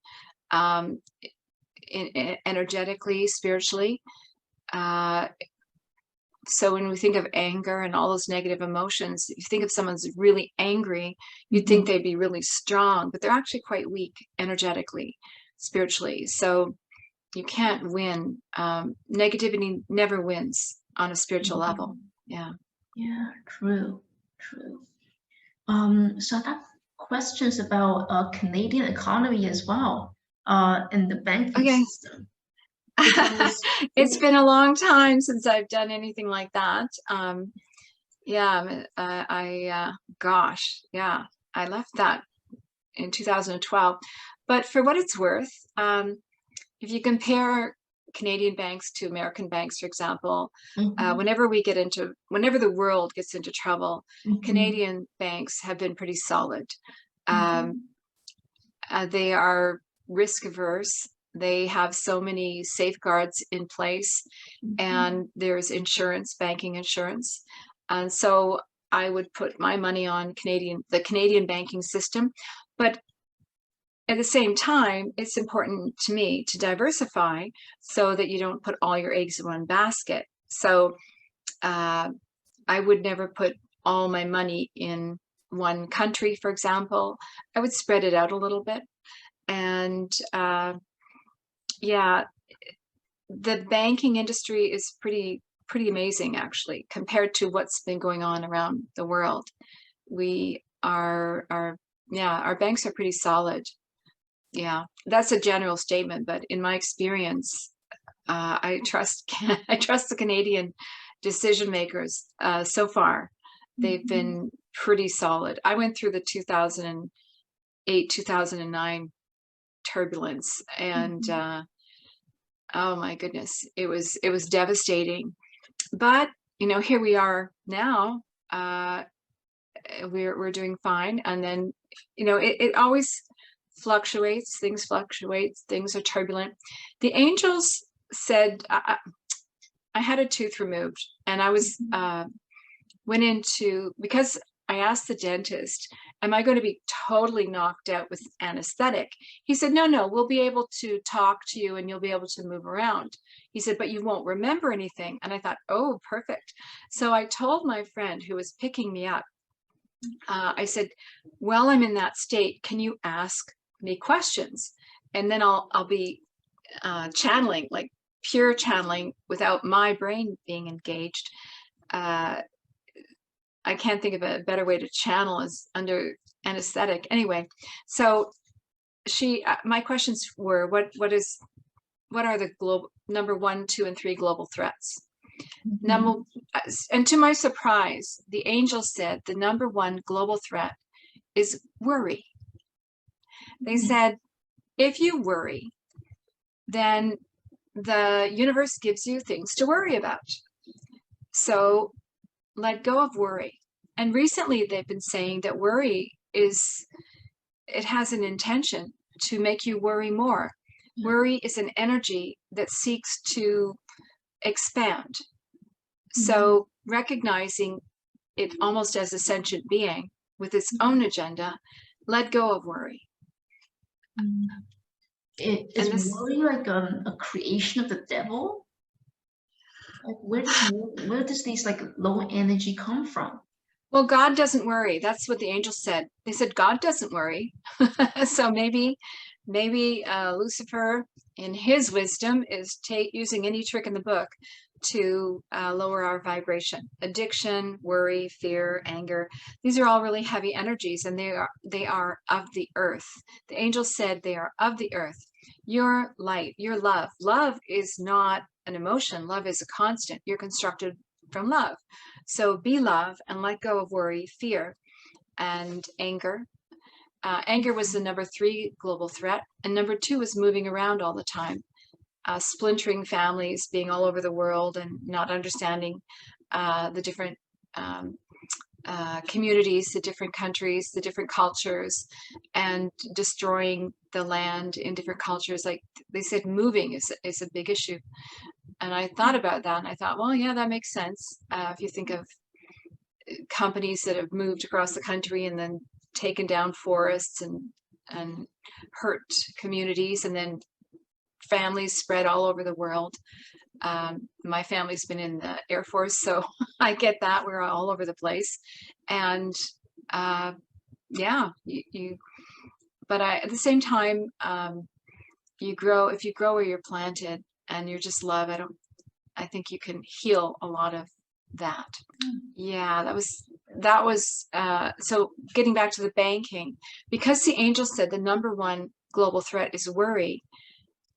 energetically, spiritually. So when we think of anger and all those negative emotions, if you think of someone's really angry, you'd think they'd be really strong, but they're actually quite weak energetically, spiritually. So you can't win. Negativity never wins on a spiritual level. Yeah. Yeah, true. So I have questions about Canadian economy as well, and the banking system. It's been a long time since I've done anything like that. I left that in 2012. But for what it's worth, if you compare Canadian banks to American banks, for example, whenever the world gets into trouble, Canadian banks have been pretty solid. They are risk averse. They have so many safeguards in place, and there's insurance, banking insurance. And so I would put my money on the Canadian banking system. But at the same time, it's important to me to diversify so that you don't put all your eggs in one basket. So I would never put all my money in one country, for example. I would spread it out a little bit. And yeah, the banking industry is pretty amazing, actually, compared to what's been going on around the world. Our banks are pretty solid. Yeah, that's a general statement, but in my experience, I trust the Canadian decision makers. So far, they've been pretty solid. I went through the 2008, 2009 turbulence, and oh my goodness, it was devastating. But here we are now. We're doing fine, and then it always fluctuates. Things fluctuate. Things are turbulent. The angels said I had a tooth removed, and I was went into, because I asked the dentist, am I going to be totally knocked out with anesthetic? He said, no, we'll be able to talk to you and you'll be able to move around. He said, but you won't remember anything. And I thought, oh, perfect. So I told my friend who was picking me up, I said, while I'm in that state, can you ask me questions? And then I'll be channeling, like pure channeling without my brain being engaged. I can't think of a better way to channel as under anesthetic. Anyway, so my questions were, what are the global number 1, 2, and 3 global threats? And to my surprise, the angel said the number 1 global threat is worry. They said, if you worry, then the universe gives you things to worry about. So let go of worry. And recently they've been saying that worry it has an intention to make you worry more. Worry is an energy that seeks to expand. So recognizing it almost as a sentient being with its own agenda, let go of worry. Is worry like a creation of the devil? Like where does these like low energy come from? Well, God doesn't worry. That's what the angels said. They said God doesn't worry. So maybe Lucifer, in his wisdom, is using any trick in the book to lower our vibration. Addiction, worry, fear, anger. These are all really heavy energies, and they are of the earth. The angels said they are of the earth. Your light, your love. Love is not an emotion. Love is a constant. You're constructed from love. So be love and let go of worry, fear, and anger. Anger was the number 3 global threat. And number 2 was moving around all the time. Splintering families, being all over the world and not understanding the different communities, the different countries, the different cultures, and destroying the land in different cultures. Like they said, moving is a big issue. And I thought about that, and I thought, well, yeah, that makes sense. If you think of companies that have moved across the country and then taken down forests and hurt communities, and then families spread all over the world. My family's been in the Air Force, so I get that. We're all over the place. And yeah, but at the same time, if you grow where you're planted and you're just love, I think you can heal a lot of that. Yeah, that was so getting back to the banking, because the angels said the number 1 global threat is worry.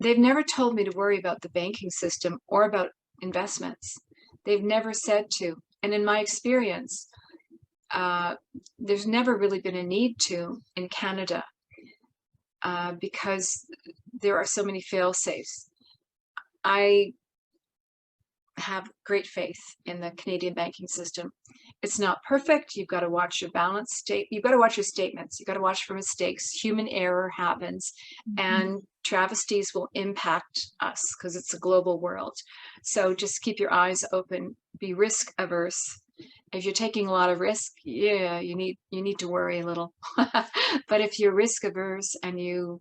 They've never told me to worry about the banking system or about investments. They've never said to. And in my experience, there's never really been a need to in Canada because there are so many fail-safes. I have great faith in the Canadian banking system. It's not perfect. You've got to watch your balance state. You've got to watch your statements. You've got to watch for mistakes. Human error happens, and travesties will impact us because it's a global world. So just keep your eyes open. Be risk averse. If you're taking a lot of risk, yeah, you need to worry a little. But if you're risk averse and you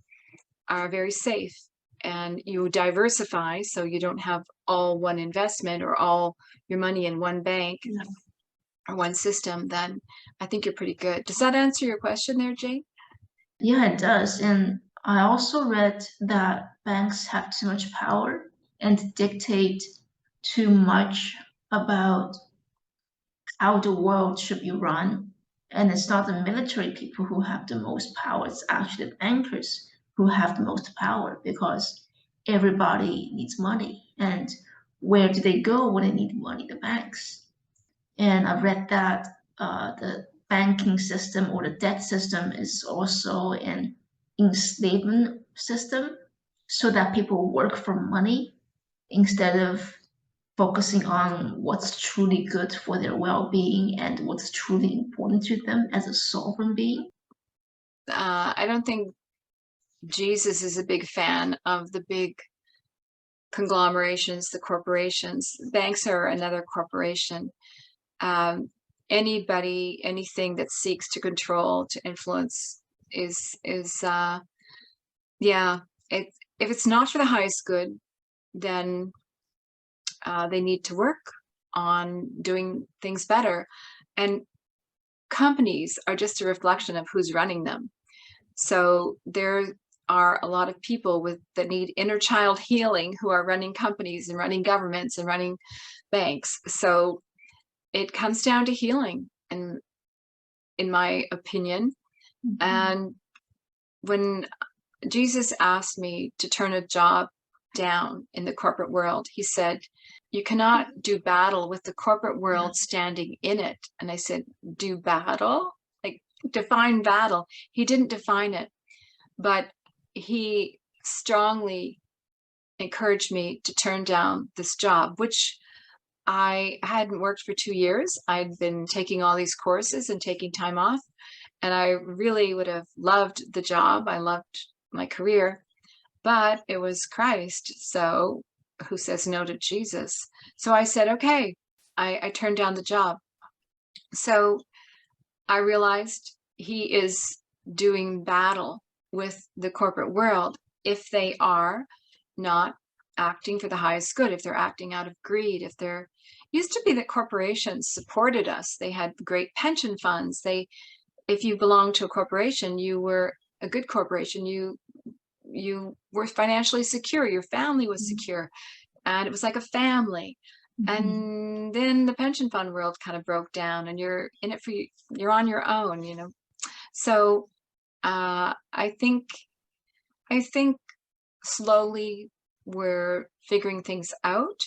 are very safe and you diversify, so you don't have all one investment or all your money in one bank or one system, then I think you're pretty good. Does that answer your question there, Jane? Yeah, it does. And I also read that banks have too much power and dictate too much about how the world should be run. And it's not the military people who have the most power, it's actually the bankers who have the most power, because everybody needs money. And where do they go when they need money? The banks. And I read that the banking system or the debt system is also an enslavement system, so that people work for money instead of focusing on what's truly good for their well-being and what's truly important to them as a sovereign being. I don't think Jesus is a big fan of the big conglomerations, the corporations. Banks are another corporation. Anything that seeks to control, to influence is yeah. If it's not for the highest good, then they need to work on doing things better. And companies are just a reflection of who's running them. So there are a lot of people that need inner child healing who are running companies and running governments and running banks. So it comes down to healing, and in my opinion. And when Jesus asked me to turn a job down in the corporate world, he said, you cannot do battle with the corporate world standing in it. And I said, do battle? Like, define battle. He didn't define it, but he strongly encouraged me to turn down this job, which I hadn't worked for 2 years. I'd been taking all these courses and taking time off, and I really would have loved the job. I loved my career, but it was Christ. So who says no to Jesus? So I said, okay, I turned down the job. So I realized he is doing battle with the corporate world if they are not acting for the highest good, if they're acting out of greed, if they're used to be that corporations supported us. They had great pension funds. If you belonged to a corporation, you were a good corporation. You were financially secure. Your family was secure, and it was like a family. And then the pension fund world kind of broke down, and you're in it you're on your own, you know. So I think slowly we're figuring things out,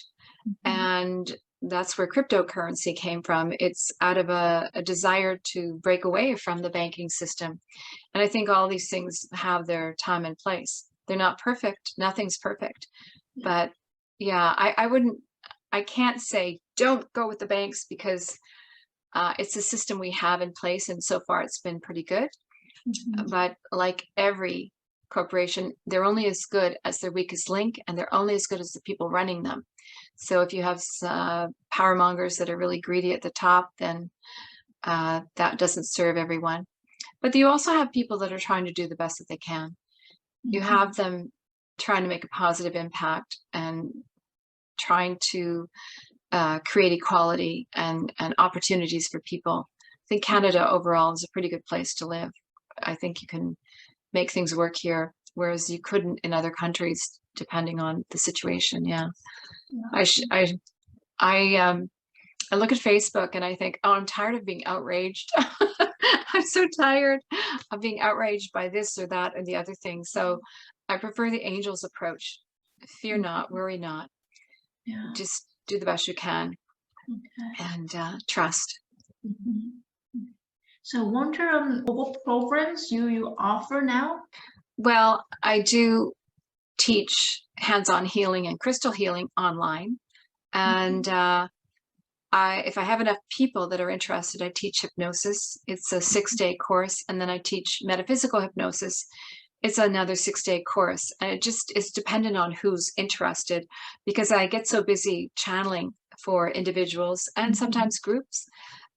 and that's where cryptocurrency came from. It's out of a desire to break away from the banking system. And I think all these things have their time and place. They're not perfect. Nothing's perfect. But yeah, I can't say don't go with the banks, because it's a system we have in place, and so far it's been pretty good. But like every corporation, they're only as good as their weakest link, and they're only as good as the people running them. So if you have power mongers that are really greedy at the top, then that doesn't serve everyone. But you also have people that are trying to do the best that they can. You have them trying to make a positive impact and trying to create equality and opportunities for people. I think Canada overall is a pretty good place to live. I think you can make things work here, whereas you couldn't in other countries, depending on the situation. Yeah. I look at Facebook and I think, oh, I'm tired of being outraged. I'm so tired of being outraged by this or that or the other thing. So I prefer the angels approach. Fear not, worry not. Just do the best you can, and trust. So wonder what programs you offer now? Well, I do teach hands-on healing and crystal healing online. And if I have enough people that are interested, I teach hypnosis. It's a 6-day course. And then I teach metaphysical hypnosis. It's another 6-day course. And it just is dependent on who's interested, because I get so busy channeling for individuals and sometimes groups.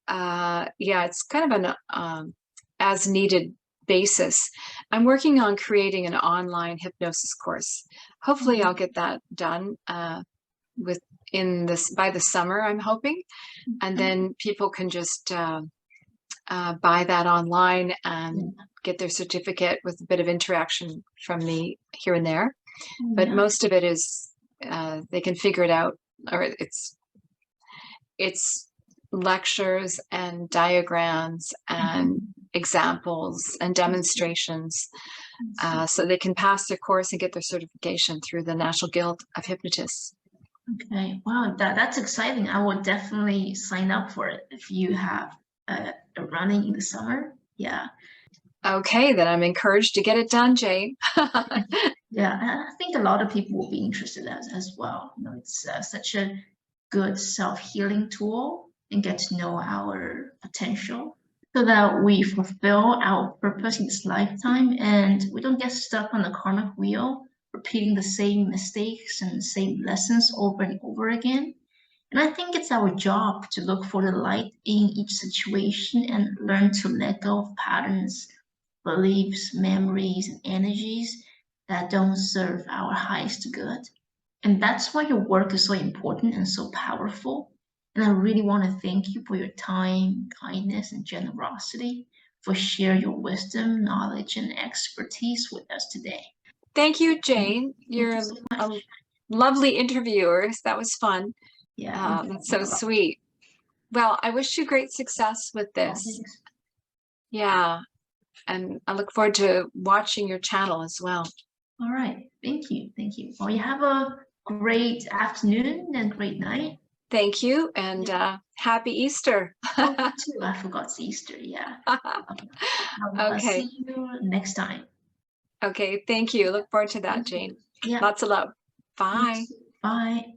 Yeah, it's kind of an as needed basis. I'm working on creating an online hypnosis course. Hopefully I'll get that done by the summer, I'm hoping. And then people can just buy that online and get their certificate with a bit of interaction from me here and there. But most of it is they can figure it out, or it's lectures and diagrams and examples and demonstrations, so they can pass their course and get their certification through the National Guild of Hypnotists. Okay, wow, that's exciting. I will definitely sign up for it if you have a running in the summer. Yeah. Okay, then I'm encouraged to get it done, Jane. Yeah, I think a lot of people will be interested as well. You know, it's such a good self-healing tool, and get to know our potential so that we fulfill our purpose in this lifetime, and we don't get stuck on the karmic wheel, repeating the same mistakes and the same lessons over and over again. And I think it's our job to look for the light in each situation and learn to let go of patterns, beliefs, memories, and energies that don't serve our highest good. And that's why your work is so important and so powerful. And I really want to thank you for your time, kindness, and generosity, for sharing your wisdom, knowledge, and expertise with us today. Thank you, Jane. You're a lovely interviewer. That was fun. Yeah. That's so sweet. Well, I wish you great success with this. Yeah. And I look forward to watching your channel as well. All right. Thank you. Thank you. Well, you have a great afternoon and great night. Thank you. And happy Easter. Oh, me too. I forgot it's Easter. Yeah. I'll see you next time. Okay. Thank you. Look forward to that, Jane. Yeah. Lots of love. Bye. Bye.